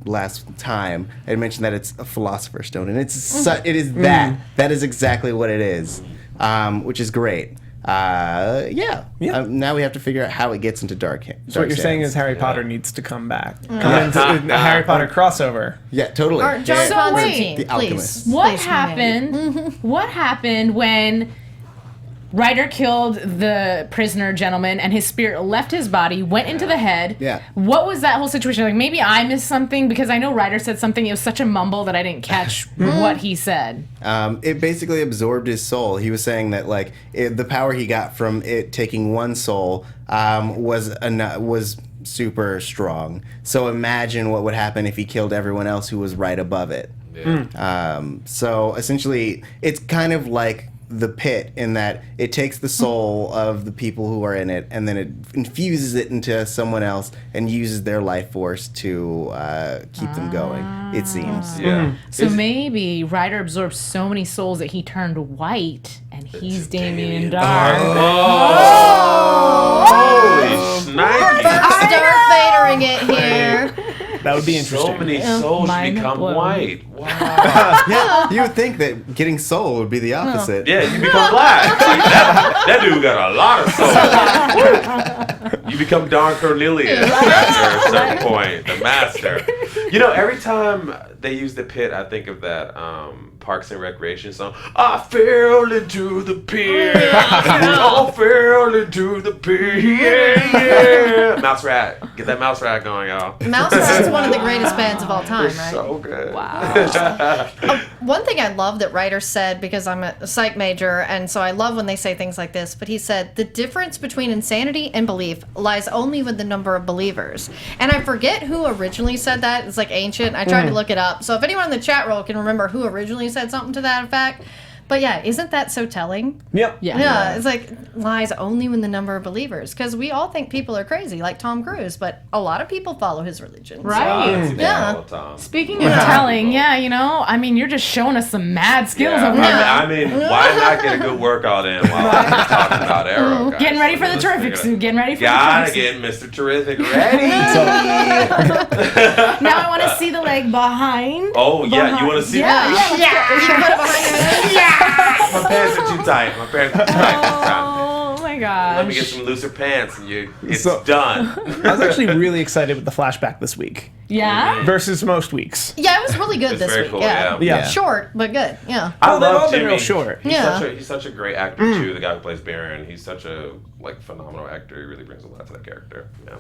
last time I had mentioned that it's a philosopher's stone, and it is that. That is exactly what it is, which is great. Yeah. Now we have to figure out how it gets into Dark. So what you're saying is Harry Potter needs to come back. Come into a Harry Potter crossover. Yeah, totally. Or John Yeah. So Constantine, wait. The Alchemist. please. What Please, happened? What happened when Ryder killed the prisoner gentleman and his spirit left his body, went into the head? Yeah. What was that whole situation? Like, maybe I missed something because I know Ryder said something. It was such a mumble that I didn't catch what he said. It basically absorbed his soul. He was saying that like the power he got from it taking one soul was super strong. So imagine what would happen if he killed everyone else who was right above it. Yeah. So essentially, it's kind of like the pit in that it takes the soul of the people who are in it and then it infuses it into someone else and uses their life force to keep them going, it seems. Yeah. So maybe Ryder absorbed so many souls that he turned white and he's Damien Dark. Holy snipes. Darth Vadering it here. That would be interesting. So many souls mind become blown. white. Wow. Yeah, you would think that getting soul would be the opposite. Yeah, you become black. that dude got a lot of souls. You become Don Cornelius at a certain point, the master. You know, every time they use the pit, I think of that Parks and Recreation song. I fell into the pit. I fell into the pit. Yeah. Mouse Rat. Get that Mouse Rat going, y'all. Mouse Rat's one of the greatest bands of all time, They're right? so good. Wow. One thing I love that writers said, because I'm a psych major, and so I love when they say things like this, but he said, the difference between insanity and belief lies only with the number of believers. And I forget who originally said that. It's like ancient. I tried to look it up. So if anyone in the chat roll can remember who originally said something to that effect. But yeah, isn't that so telling? Yep. Yeah, it's like lies only with the number of believers. Because we all think people are crazy, like Tom Cruise, but a lot of people follow his religion. so- Right. Yeah. All the time. Speaking of telling, I mean, you're just showing us some mad skills Yeah, over here. I mean, why not get a good workout in while I'm just talking about Arrow, guys? Getting ready for the Let's terrific figure it suit. Getting ready for Gotta the terrific get Mr. Terrific ready. suit. Now I want to see the leg behind. Oh, yeah, you want to see Yeah, that? You put it behind your head. My pants are too tight. My pants are too tight. Oh my gosh. Let me get some looser pants and it's So- done. I was actually really excited with the flashback this week Yeah? versus most weeks. Yeah, it was really good It's this very week. cool, Yeah. yeah. Short, but good. Yeah. I Well, they've all love been Jimmy. real short. He's such a great actor too. The guy who plays Baron. He's such a phenomenal actor. He really brings a lot to that character. Yeah.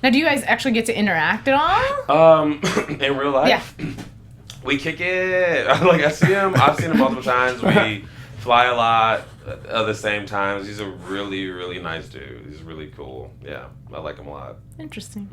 Now, do you guys actually get to interact at all? In real life, we kick it. Like I see him. I've seen him multiple times. We fly a lot at the same times. He's a really, really nice dude. He's really cool. Yeah, I like him a lot. Interesting.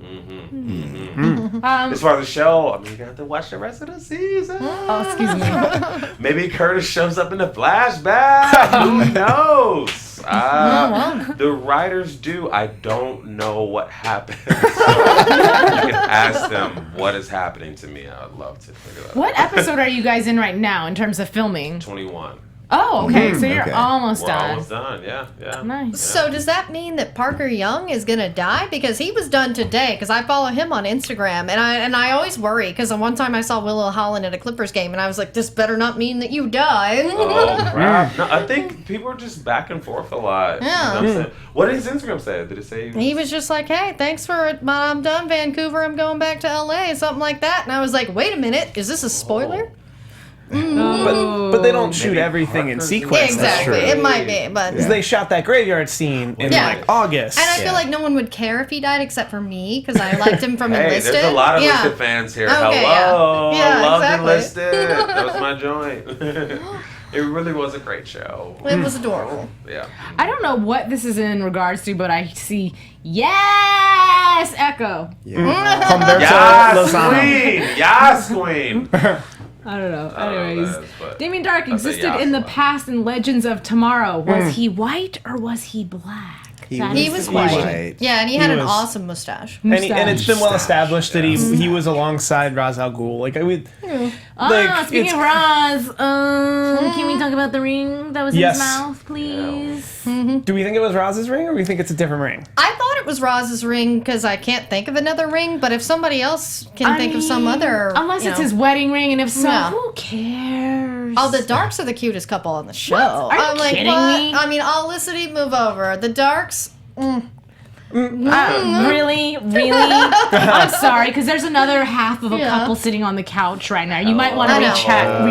As far as the show, I mean, you got to watch the rest of the season. Oh, excuse me. Maybe Curtis shows up in the flashback. Who knows? The writers do. I don't know what happened. So you can ask them what is happening to me. I would love to figure that out. What episode are you guys in right now in terms of filming? 21. Oh, okay. So you're okay. almost We're done. almost done. Yeah. Nice. So does that mean that Parker Young is gonna die? Because he was done today. Because I follow him on Instagram, and I always worry. Because one time I saw Willow Holland at a Clippers game, and I was like, this better not mean that you died. Oh crap! No, I think people are just back and forth a lot. Yeah. You know what I'm saying? What did his Instagram say? Did it say? He was just like, hey, thanks for it, but I'm done, Vancouver. I'm going back to LA, something like that. And I was like, wait a minute, is this a spoiler? But they don't shoot Maybe everything in Parker's sequence. Yeah, exactly. true. It might be, but. They shot that graveyard scene in Yeah. like August. And I feel like no one would care if he died except for me because I liked him from Hey, Enlisted. there's a lot of yeah. Enlisted fans here. Okay, Hello, yeah. Yeah, I loved exactly. Enlisted. That was my joint. It really was a great show. It was adorable. Yeah. I don't know what this is in regards to, but I see yes, Echo. Humberto Yes, Lozano. queen. Yes, queen. I don't know. I don't know Anyways, what that is, but Damien Dark I'll say existed yes in the a lot. past in Legends of Tomorrow. Was he white or was he black? That He is was the white. question. Yeah, and he had an was- awesome mustache. And it's been well established that yeah. he was alongside Ra's al Ghul. Like Speaking of Roz, can we talk about the ring that was in Yes. his mouth, please? do we think it was Raz's ring or do we think it's a different ring? I thought it was Roz's ring because I can't think of another ring, but if somebody else can think of some other. Unless you it's know. his wedding ring, and if so, Yeah. who cares? Oh, the Darks are the cutest couple on the show. Are you I'm like, kidding what? me? I mean, Olicity, move over. The Darks. Really? I'm sorry, because there's another half of a Yeah. couple sitting on the couch right now. You might want to I know.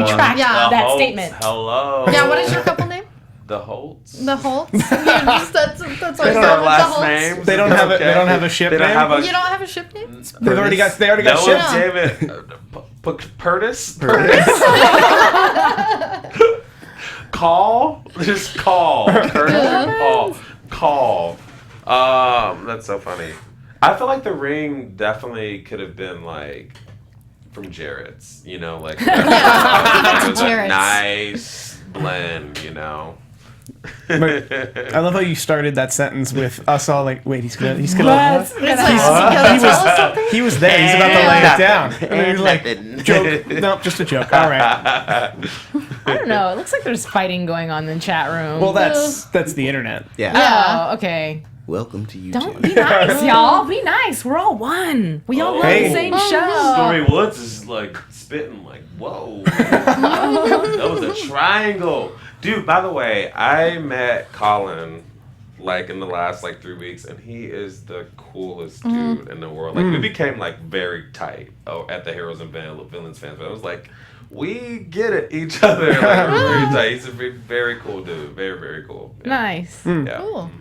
retract Yeah. that Holtz, statement. Hello. Yeah, what is your couple name? The Holtz. The Holtz. that's what I don't said. have The last Holtz. names. They don't have a- they don't have a ship They don't name? have a. You don't have a ship name? They already got no shipped. one gave it. Purtis. Call. Just call. Curtis. Call. That's so funny. I feel like the ring definitely could have been like from Jared's. You know, like it was a Jared's. nice blend. You know. I love how you started that sentence with us all like, wait, he's gonna. It's like, is he gonna tell us something? He was there. He's about to lay it down. Nothing. And he's like, joke. Nope, just a joke. All right. I don't know. It looks like there's fighting going on in the chat room. Well, that's the internet. Yeah. Oh, okay. Welcome to YouTube. Don't be nice, y'all. Be nice. We're all one. We all love Hey. the same show. Story Woods is like spitting like, whoa. That was a triangle. Dude, by the way, I met Colin like in the last like 3 weeks, and he is the coolest dude in the world. Like we became like very tight at the Heroes and Villains fans. But I was like, we get it each other. Like, we're very tight. He's a very cool dude. Very, very cool. Yeah. Nice. Yeah. Cool.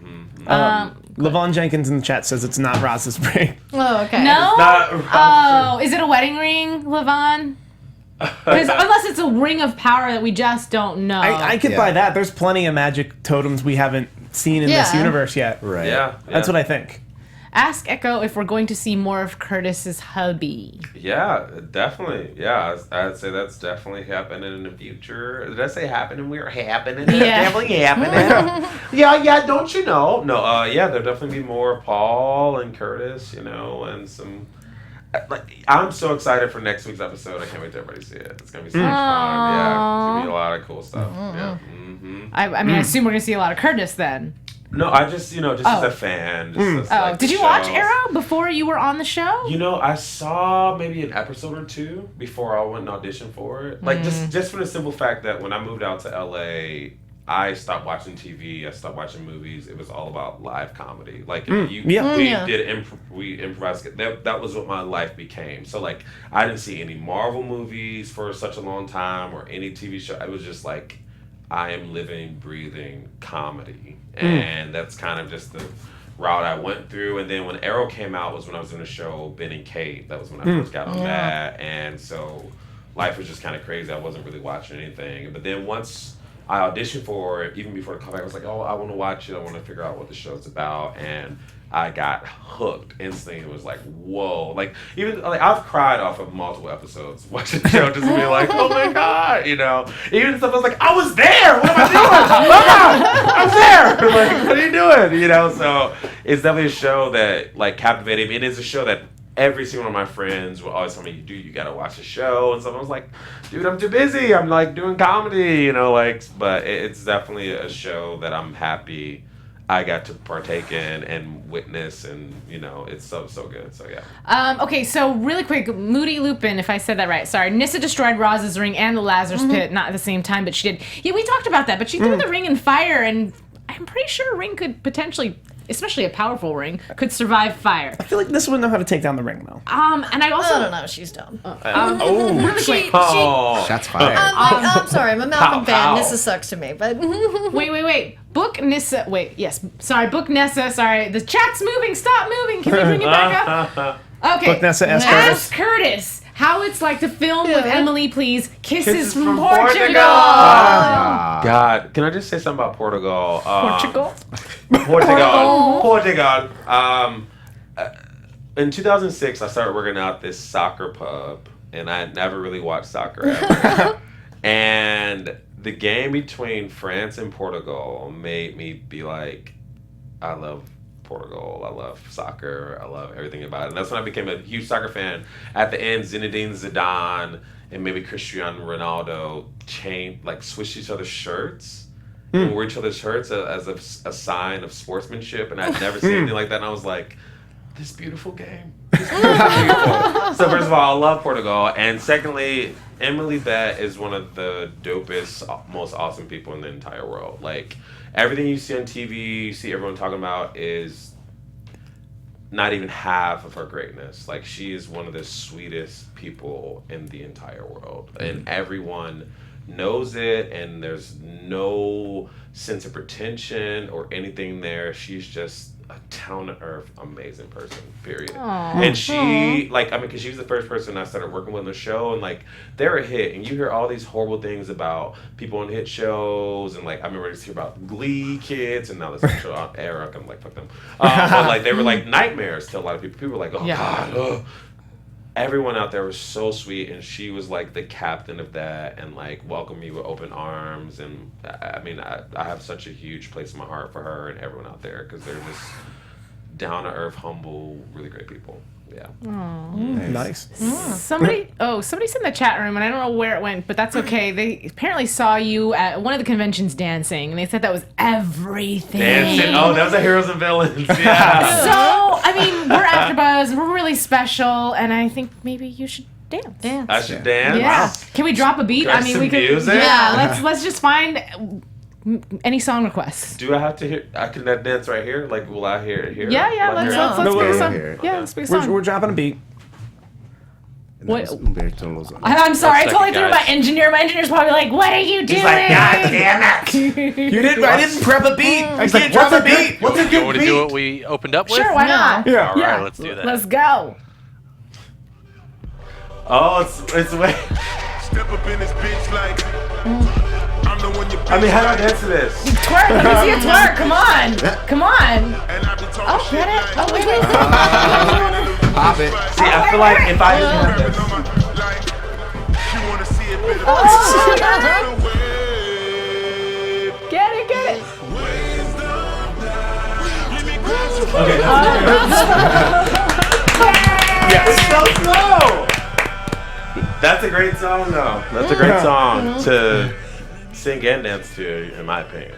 Levon Jenkins in the chat says it's not Roz's ring. Oh, okay. No? Not Is it a wedding ring, Levon? Unless it's a ring of power that we just don't know. I could buy that. There's plenty of magic totems we haven't seen in this universe yet. Right. Yeah. That's what I think. Ask Echo if we're going to see more of Curtis's hubby. Yeah, definitely. Yeah, I'd say that's definitely happening in the future. Did I say happening? We're happening. Yeah. Definitely happening. yeah, don't you know? No, yeah, there'll definitely be more Paul and Curtis, you know, and some... Like, I'm so excited for next week's episode. I can't wait to everybody see it. It's going to be so much fun. Yeah, it's going to be a lot of cool stuff. Yeah. Mm-hmm. I mean, I assume we're going to see a lot of Curtis then. No, I just, as a fan. Just like did you watch Arrow before you were on the show? I saw maybe an episode or two before I went and auditioned for it. Like, just for the simple fact that when I moved out to LA, I stopped watching TV. I stopped watching movies. It was all about live comedy. Like, we improvised. That was what my life became. So, like, I didn't see any Marvel movies for such a long time or any TV show. It was just like, I am living, breathing comedy. And that's kind of just the route I went through. And then when Arrow came out was when I was in the show Ben and Kate. That was when I first got on that. And so life was just kind of crazy. I wasn't really watching anything. But then once I auditioned for it, even before the comeback, I was like, oh, I want to watch it. I want to figure out what the show's about. And I got hooked instantly. It was like, whoa. Like, even, like, I've cried off of multiple episodes watching the show just to be like, oh my God, Even stuff I was like, I was there. What am I doing? Mom, I'm there. Like, what are you doing? So it's definitely a show that, like, captivated me. It is a show that every single one of my friends would always tell me, you gotta watch the show. And someone was like, dude, I'm too busy. I'm, like, doing comedy, but it's definitely a show that I'm happy I got to partake in and witness, and it's so good. So yeah. Okay, so really quick, Moody Lupin, if I said that right. Sorry, Nyssa destroyed Roz's ring and the Lazarus Pit, not at the same time, but she did. Yeah, we talked about that, but she threw the ring in fire, and I'm pretty sure a ring could potentially, especially a powerful ring, could survive fire. I feel like this one know how to take down the ring though. And I also I don't know. She's dumb. really quick. Shots fired. I'm sorry. I'm a Malcolm fan. Nissa sucks to me, but Wait. Book Nissa. Wait, yes. Sorry, book Nessa. Sorry, the chat's moving. Stop moving. Can we bring it back up? Okay. Book Nessa. Ask Curtis how it's like to film with Emily, please. Kisses from Portugal. God, can I just say something about Portugal? Portugal. In 2006, I started working out this soccer pub, and I had never really watched soccer ever. And the game between France and Portugal made me be like, I love Portugal. I love soccer. I love everything about it. And that's when I became a huge soccer fan. At the end, Zinedine Zidane and maybe Cristiano Ronaldo switched each other's shirts and wore each other's shirts as a sign of sportsmanship. And I'd never seen anything like that. And I was like, this beautiful game. This beautiful. So first of all, I love Portugal. And secondly, Emily Bett is one of the dopest, most awesome people in the entire world. Like, everything you see on TV, you see everyone talking about is not even half of her greatness. Like, she is one of the sweetest people in the entire world. And everyone knows it, and there's no sense of pretension or anything there. She's just a down-to-earth, amazing person, period. Aww. And she, because she was the first person I started working with on the show, and, they're a hit, and you hear all these horrible things about people on hit shows, and, I remember I used to hear about Glee kids, and now this show on Eric, I'm like, fuck them. But, they were, nightmares to a lot of people. People were like, oh, God, ugh. Everyone out there was so sweet, and she was the captain of that, and welcomed me with open arms. And I have such a huge place in my heart for her and everyone out there, because they're just down to earth, humble, really great people. Yeah. Nice. Somebody said in the chat room, and I don't know where it went, but that's okay. They apparently saw you at one of the conventions dancing, and they said that was everything. Dancing? Oh, that was a Heroes and Villains. Yeah. So, we're AfterBuzz, we're really special, and I think maybe you should dance. I should dance? Yeah. Can we drop a beat? Drop some music? Yeah, let's just find any song requests. Do I have to hear? I can dance right here. Will I hear it here? Yeah. Let's pick a song. Here. Yeah, let's pick a song. We're dropping a beat. And that was Umberto Lozano. I'm sorry, I One totally second, threw my guys. engineer. My engineer's probably like, "What are you doing?" He's like, God damn it! I didn't prep a beat. I can't drop a beat. What's a You good want to do what we opened up with? Sure, why not? Yeah. All right, let's do that. Let's go. Oh, it's way. Step up in this bitch like I'm the one you I mean, how do I dance to this? Twerk. Let me see a twerk. Come on. Come on. and I be talking Oh, shit get it. like Oh, wait. Pop it. See, I feel like if I didn't have this. on my like she wanna see it bit Oh, get it, get it. Okay. Yeah, it's so slow. That's a great song, though. That's a great song to sing and dance to, in my opinion.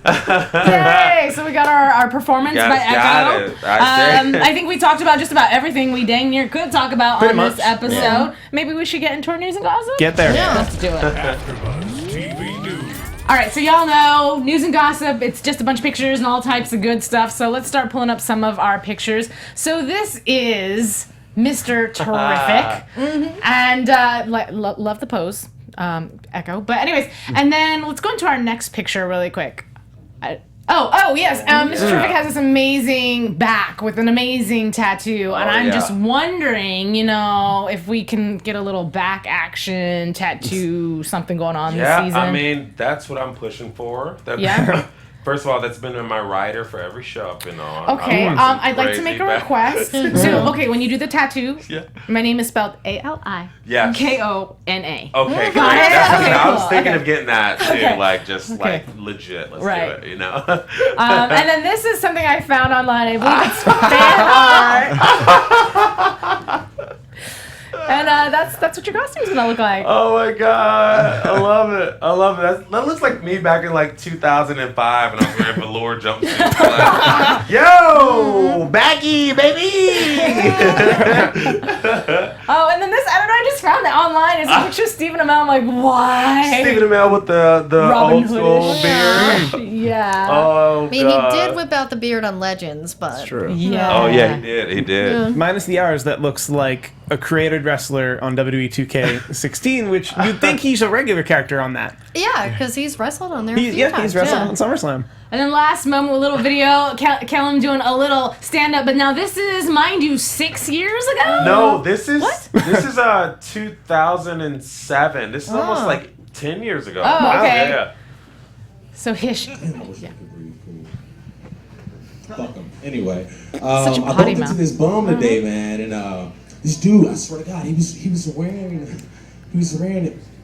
Yay! So we got our performance You by guys got Echo. it. I I think we talked about just about everything we dang near could talk about Pretty on much. this episode. Maybe we should get into our news and gossip? Get there. Let's do it. AfterBuzz TV News. All right, so y'all know news and gossip. It's just a bunch of pictures and all types of good stuff. So let's start pulling up some of our pictures. So this is Mr. Terrific, and love the pose, Echo. But anyways, and then let's go into our next picture really quick. Oh yes, Mr. Terrific has this amazing back with an amazing tattoo, and I'm just wondering, if we can get a little back action tattoo, something going on this season. I mean, that's what I'm pushing for. Yeah. First of all, that's been in my rider for every show I've been on. Okay, I'm watching I'd like to crazy make a back- request. So, okay, when you do the tattoo, Yeah. my name is spelled ALIKONA. Yes. Okay, Okay, great. it? That's Okay, I was cool. thinking Okay. of getting that too, Okay. like just Okay. like legit. Let's Right. do it, you know. And then this is something I found online. I believe it's fan art. And that's what your costume's gonna look like. Oh my god, I love it. I love it. That looks like me back in like 2005, and I was wearing velour jumpsuits. Like, yo, baggy baby. Oh, and then this, I don't know, I just found it online. It's a picture of Stephen Amell. I'm like, why? Stephen Amell with the Robin old school Hood-ish. beard. Yeah. Oh I mean, god. he did whip out the beard on Legends, but True. Yeah. Oh yeah, he did. He did. Minus the hours, that looks like a created wrestler on WWE 2K16, which you'd think he's a regular character on that. yeah, because he's wrestled on there. A few times, He's wrestled on SummerSlam. And then last moment, a little video, Kellum doing a little stand-up. But now this is, mind you, 6 years ago? No, this is 2007. This is almost like 10 years ago. Oh, okay. Yeah. So Hish. Fuck him. Anyway, Such a I potty bumped into mouth. this bum today, man, and this dude, I swear to God, he was wearing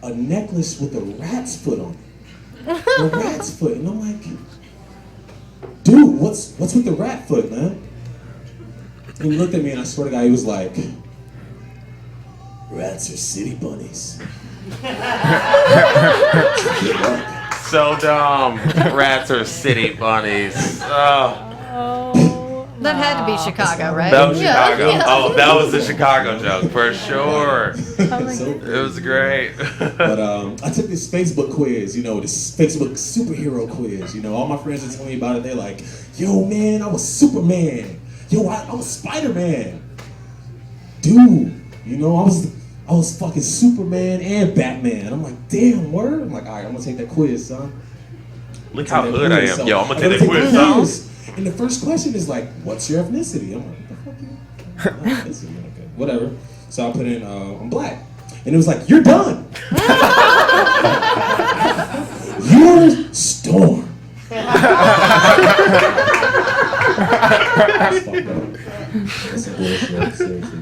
a necklace with a rat's foot on it. A rat's foot, and I'm like, dude, what's with the rat foot, man? And he looked at me, and I swear to God, he was like, rats are city bunnies. Good luck. So dumb. Rats are city bunnies. Oh, That had to be Chicago, right? that was Chicago. Yeah. Oh, that was the Chicago joke for sure. So It was great. But I took this Facebook quiz, this Facebook superhero quiz. All my friends are telling me about it. They're like, yo, man, I was Superman. Yo, I was Spider-Man. Dude, I was fucking Superman and Batman. I'm like, damn, word? I'm like, all right, I'm gonna take that quiz, son. Look how Take that hood I quiz. am. So Yo, I'm gonna I take that quiz, son. quiz. And the first question is like, what's your ethnicity? I'm like, what the fuck? Ethnicity? Okay, whatever. So I put in, I'm black. And it was like, you're done. You're Storm. That's fucked up. That's some bullshit, seriously.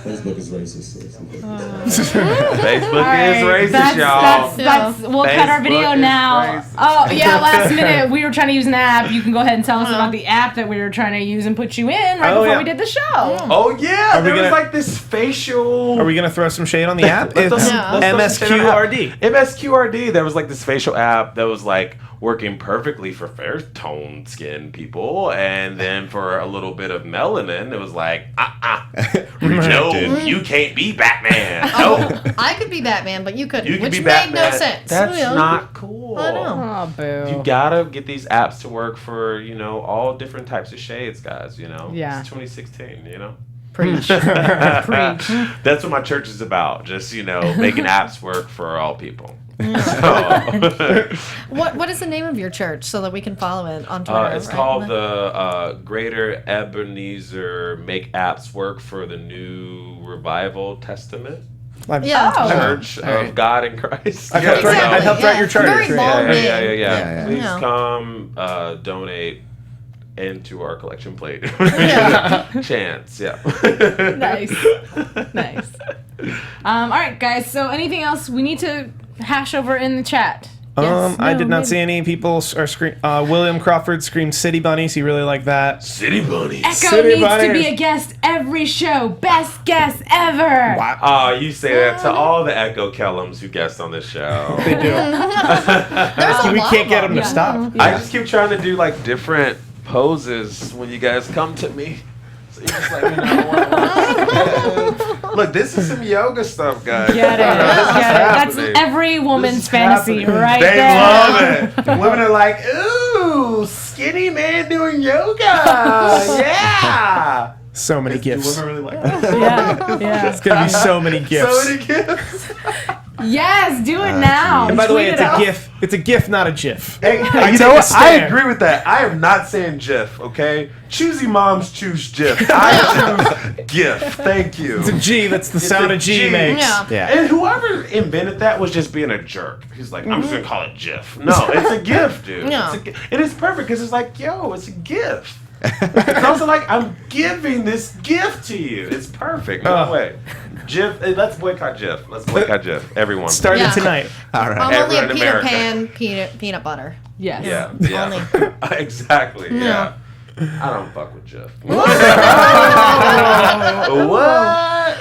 Facebook is racist, seriously. Facebook is racist, y'all. We'll cut our Facebook video is now. racist. Oh, yeah, last minute. We were trying to use an app. You can go ahead and tell us about the app that we were trying to use and put you in right before we did the show. Oh yeah, we there was gonna- like this facial. Are we going to throw some shade on the app? Let's It's throw some shade on the app. MSQRD. MSQRD. There was like this facial app that was like working perfectly for fair toned skin people, and then for a little bit of melanin, it was like, no, you can't be Batman. No, I could be Batman, but you couldn't, you can which be made Batman. no sense. That's Yeah. not cool. I know. Oh, boo. You gotta get these apps to work for all different types of shades, guys. Yeah. It's 2016. Preach. Preach. That's what my church is about. Just, making apps work for all people. What is the name of your church so that we can follow it on Twitter? It's called the Greater Ebenezer Make Apps Work for the New Revival Testament Church of God in Christ. I helped write your charter. Very long name. Yeah. Please come donate into our collection plate. Chance, Nice. All right, guys. So anything else we need to hash over in the chat? Yes, I did not see any people scream. William Crawford screamed "City Bunnies." He really liked that. City Bunnies. Echo City needs Bunnies. to be a guest every show. Best guest ever. Wow. You say that to all the Echo Kellums who guest on this show. They do. We can't get them to stop. I just keep trying to do like different poses when you guys come to me. So you just let me know what Look, this is some yoga stuff, guys. Get it. That's every woman's fantasy, right They there. love it. Women are like, ooh, skinny man doing yoga. Yeah. So many gifts. Women really like that. Yeah. It's gonna be so many gifts. So many gifts. Yes, do it now. And by the way, Tweet it's it a out. GIF. It's a GIF, not a GIF. Hey, you take know a what? I stand. agree with that. I am not saying GIF, okay? Choosy moms choose GIF. I choose GIF. Thank you. It's a G. That's the It's sound a a G G. makes. Yeah. And whoever invented that was just being a jerk. He's like, I'm just gonna call it GIF. No, it's a GIF, dude. Yeah. It is perfect because it's like, yo, it's a GIF. It's also like, I'm giving this gift to you. It's perfect. No way. GIF. Let's boycott GIF. Let's boycott GIF. Everyone. Starting tonight. All right. I'm only a Everyone in Peter America. Pan peanut butter. Yes. Yeah. Exactly. Yeah. I don't fuck with Jeff. What?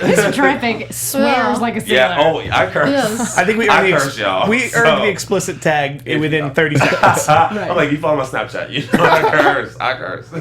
This is terrific. Swears like a sailor. Yeah. Oh, I curse. Yes. I think we I earned, curse y'all. we So- earned the explicit tag within 30 seconds. I'm like, you follow my Snapchat. You know I curse. I curse.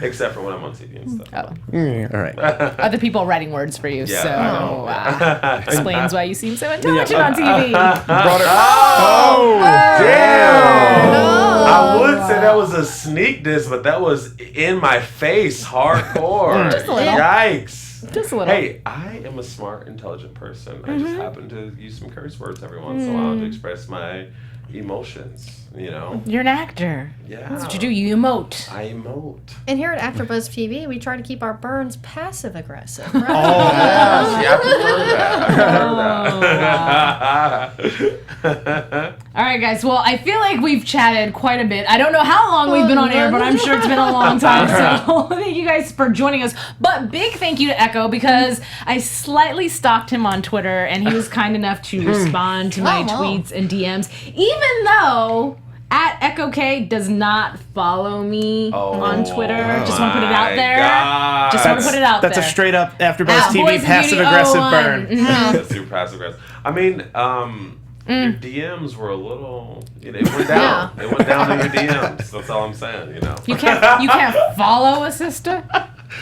Except for when I'm on TV and stuff. Oh. All right. Other people are writing words for you, Yeah, so I know. explains why you seem so intelligent on TV. Oh, damn. I would say that was a sneak diss, but that was in my face, hardcore. Just a little. Yikes. Just a little. Hey, I am a smart, intelligent person. I just happen to use some curse words every once in a while to express my emotions, you know? You're an actor. Yeah. That's what you do. You emote. I emote. And here at AfterBuzz TV, we try to keep our burns passive aggressive. Oh, Right? yeah. See, I prefer that. All right, guys. Well, I feel like we've chatted quite a bit. I don't know how long we've been on air, but I'm sure it's been a long time. So thank you guys for joining us. But big thank you to Echo because I slightly stalked him on Twitter, and he was kind enough to respond to my tweets and DMs, even though @EchoK does not follow me on Twitter. Just want to put it out there. God. Just want to put it out That's there. a straight up AfterBuzz Boys TV and passive Beauty aggressive 01. burn. Mhm. Super passive aggressive. I mean, your DMs were a little. It went down. It went down in your DMs. That's all I'm saying. You know. You can't follow a sister.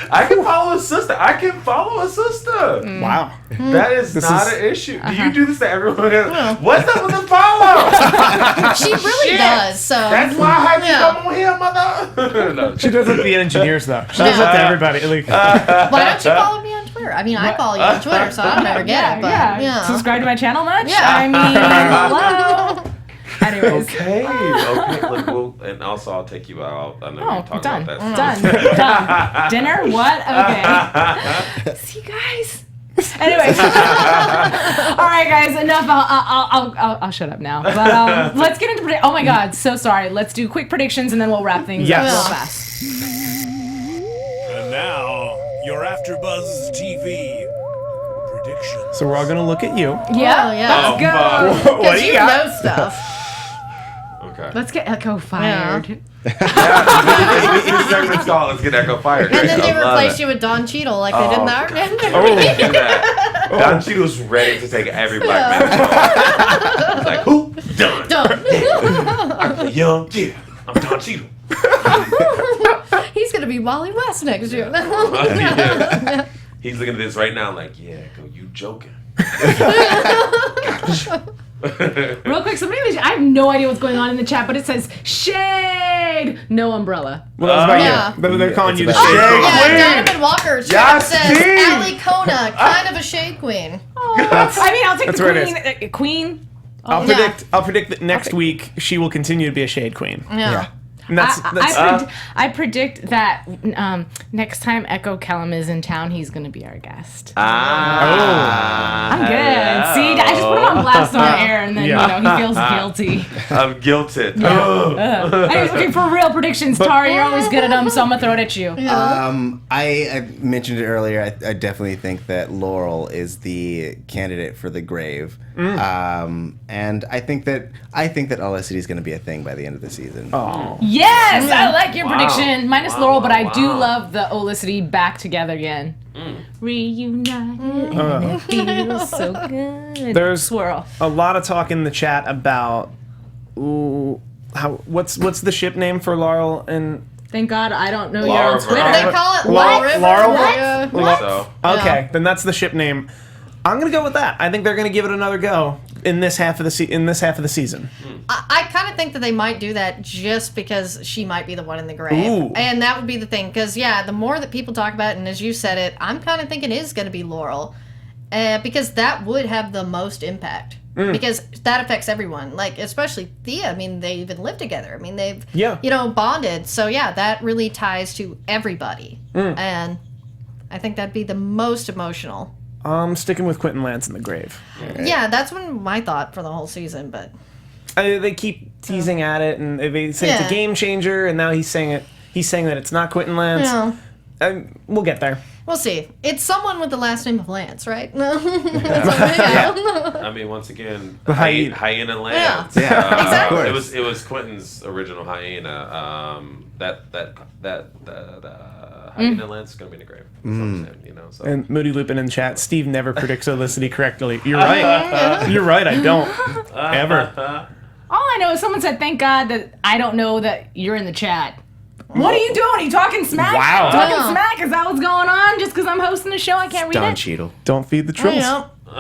I can follow a sister. I can follow a sister. Wow. That is This not is- an issue. Do you do this to everyone else? What's up with the follow? She really does. So That's why I had to come on here, mother. No. She does it to the engineers, though. She does it to everybody. Like, why don't you follow me on Twitter? I mean, I follow you on Twitter, so I'll never get it. But yeah. Subscribe to my channel much? Yeah. I mean, hello. Anyways. Okay. Look, and also I'll take you out. I know we talk done. about that. Done. Dinner? What? Okay. See, guys. Anyways. All right, guys. Enough. I'll shut up now. But let's get into oh my God. So sorry. Let's do quick predictions and then we'll wrap things up real fast. And now, your AfterBuzz TV predictions. so we're all gonna look at you. Yeah. Oh, yeah. Let's go. What do Because you you got? know stuff. Okay. Let's get Echo fired. This segment's called Let's Get Echo Fired. And then they I love replace it. you with Don Cheadle like they did in the Art Man. Do that. Don Cheadle's ready to take every black man. He's like, who? Don. I'm young. Yeah, I'm Don Cheadle. He's gonna be Wally West next year. Yeah. He's looking at this right now like, yeah, go, you joking. Gotcha. Real quick, I have no idea what's going on in the chat, but it says shade, no umbrella. Well, that was about you. They're calling you the about shade you. queen. Donovan Walker Yes, says Steve! Alikona, kind of a shade queen. I'll take that's where it the queen. Queen. I'll predict that next week she will continue to be a shade queen. Yeah. And I predict that next time Echo Kellum is in town, he's going to be our guest. Ah. I'm good. See, I just put him on blast on air, and then he feels guilty. I'm guilted. Anyways, okay, for real predictions, Tauri, you're always good at them, so I'm gonna throw it at you. I mentioned it earlier. I definitely think that Laurel is the candidate for the grave, and I think that Olicity is going to be a thing by the end of the season. Oh. Yes, I like your prediction. Minus Laurel, but I do love the Olicity back together again. Reunited, and it feels so good. There's Swirl. a lot of talk in the chat about what's the ship name for Laurel and. Thank God I don't know Laura you're on Twitter. They call it Laurel. Laurel. So, Okay, then that's the ship name. I'm gonna go with that. I think they're gonna give it another go in this half of the season. I kind of think that they might do that just because she might be the one in the grave. Ooh. And that would be the thing. Because, the more that people talk about it, and as you said it, I'm kind of thinking it is going to be Laurel. Because that would have the most impact. Because that affects everyone. Like, especially Thea. I mean, they even live together. I mean, they've, bonded. So, that really ties to everybody. And I think that'd be the most emotional. I'm sticking with Quentin Lance in the grave. Yeah, that's been my thought for the whole season, but... They keep teasing at it, and they say it's a game changer, and now he's saying that it's not Quentin Lance. We'll get there. We'll see. It's someone with the last name of Lance, right? I mean, once again, hyena Lance. Yeah, exactly. It was Quentin's original hyena. The hyena Lance is gonna be in the grave. That's what I'm saying, So. And Moody Lupin in chat. Steve never predicts Olicity correctly. You're right. You're right. I don't ever. All I know is someone said, "Thank God that I don't know that you're in the chat." What are you doing? Are you talking smack? Wow. Talking smack? Is that what's going on? Just because I'm hosting the show, I can't read Don it? Cheadle. Don't feed the trolls.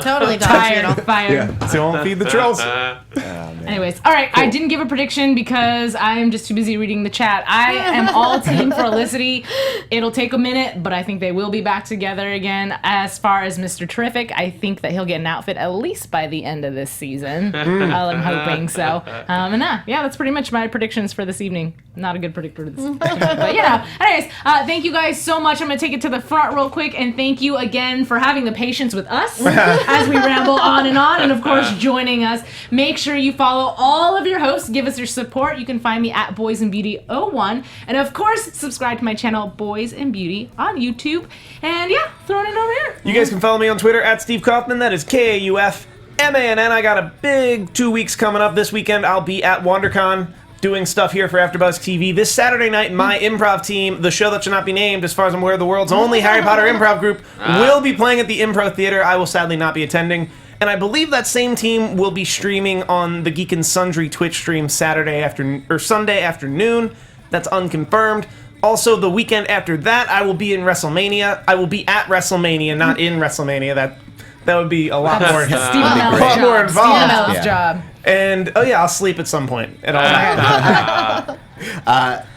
Totally Tired, fired. Don't feed the trolls. Anyways, all right. Cool. I didn't give a prediction because I am just too busy reading the chat. I am all team for Olicity. It'll take a minute, but I think they will be back together again. As far as Mr. Terrific, I think that he'll get an outfit at least by the end of this season. I'm hoping so. That's pretty much my predictions for this evening. Not a good predictor this evening. But anyways, thank you guys so much. I'm going to take it to the front real quick, and thank you again for having the patience with us as we ramble on, and of course joining us. Make sure you follow all of your hosts. Give us your support. You can find me at Boys and Beauty 01, and of course subscribe to my channel Boys and Beauty on YouTube. And throwing it over here. You guys can follow me on Twitter at Steve Kaufmann. That is KAUFMANN. I got a big 2 weeks coming up. This weekend I'll be at WonderCon doing stuff here for AfterBuzz TV. This Saturday night, my improv team, the show that should not be named, as far as I'm aware, the world's only Harry Potter improv group, will be playing at the Improv Theater. I will sadly not be attending. And I believe that same team will be streaming on the Geek and Sundry Twitch stream Sunday afternoon. That's unconfirmed. Also, the weekend after that, I will be in WrestleMania. I will be at WrestleMania, not in WrestleMania. That would be a lot more involved. Stephen Amell's job. And I'll sleep at some point. And all that.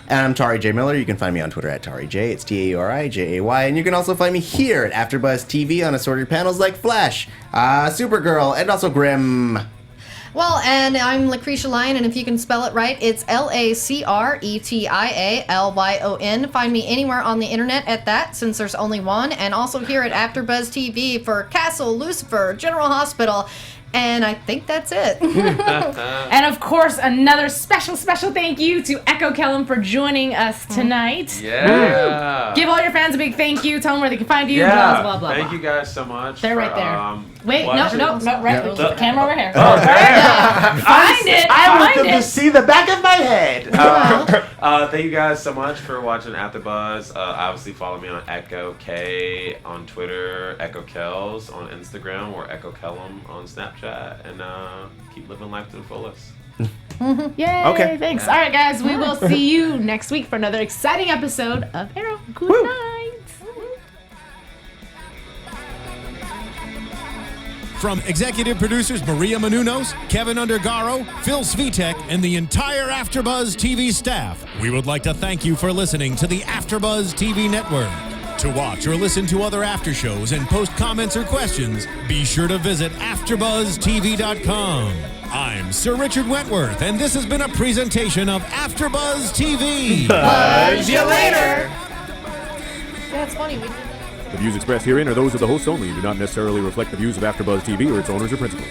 And I'm Tauri J. Miller. You can find me on Twitter at Tauri J. It's TAURIJAY. And you can also find me here at AfterBuzz TV on assorted panels like Flash, Supergirl, and also Grimm. Well, and I'm Lacretia Lyon, and if you can spell it right, it's LACRETIALYON. Find me anywhere on the internet at that, since there's only one, and also here at AfterBuzz TV for Castle, Lucifer, General Hospital, and I think that's it. And of course, another special thank you to Echo Kellum for joining us tonight. Yeah. Give all your fans a big thank you. Tell them where they can find you. Yeah. Blah, blah, blah. Thank you guys so much. They're right there. Wait, no, right. Yep. The camera over here. Oh, Find it. I want them to see the back of my head. Thank you guys so much for watching AfterBuzz. Obviously, follow me on Echo K on Twitter, Echo Kells on Instagram, or Echo Kellum on Snapchat, and keep living life to the fullest. Yay! Okay. Thanks. All right, guys. We will see you next week for another exciting episode of Arrow. Good night. From executive producers Maria Menounos, Kevin Undergaro, Phil Svitek, and the entire AfterBuzz TV staff, we would like to thank you for listening to the AfterBuzz TV network. To watch or listen to other after shows and post comments or questions, be sure to visit AfterBuzzTV.com. I'm Sir Richard Wentworth, and this has been a presentation of AfterBuzz TV. Buzz you later. Yeah, it's funny. The views expressed herein are those of the hosts only and do not necessarily reflect the views of AfterBuzz TV or its owners or principals.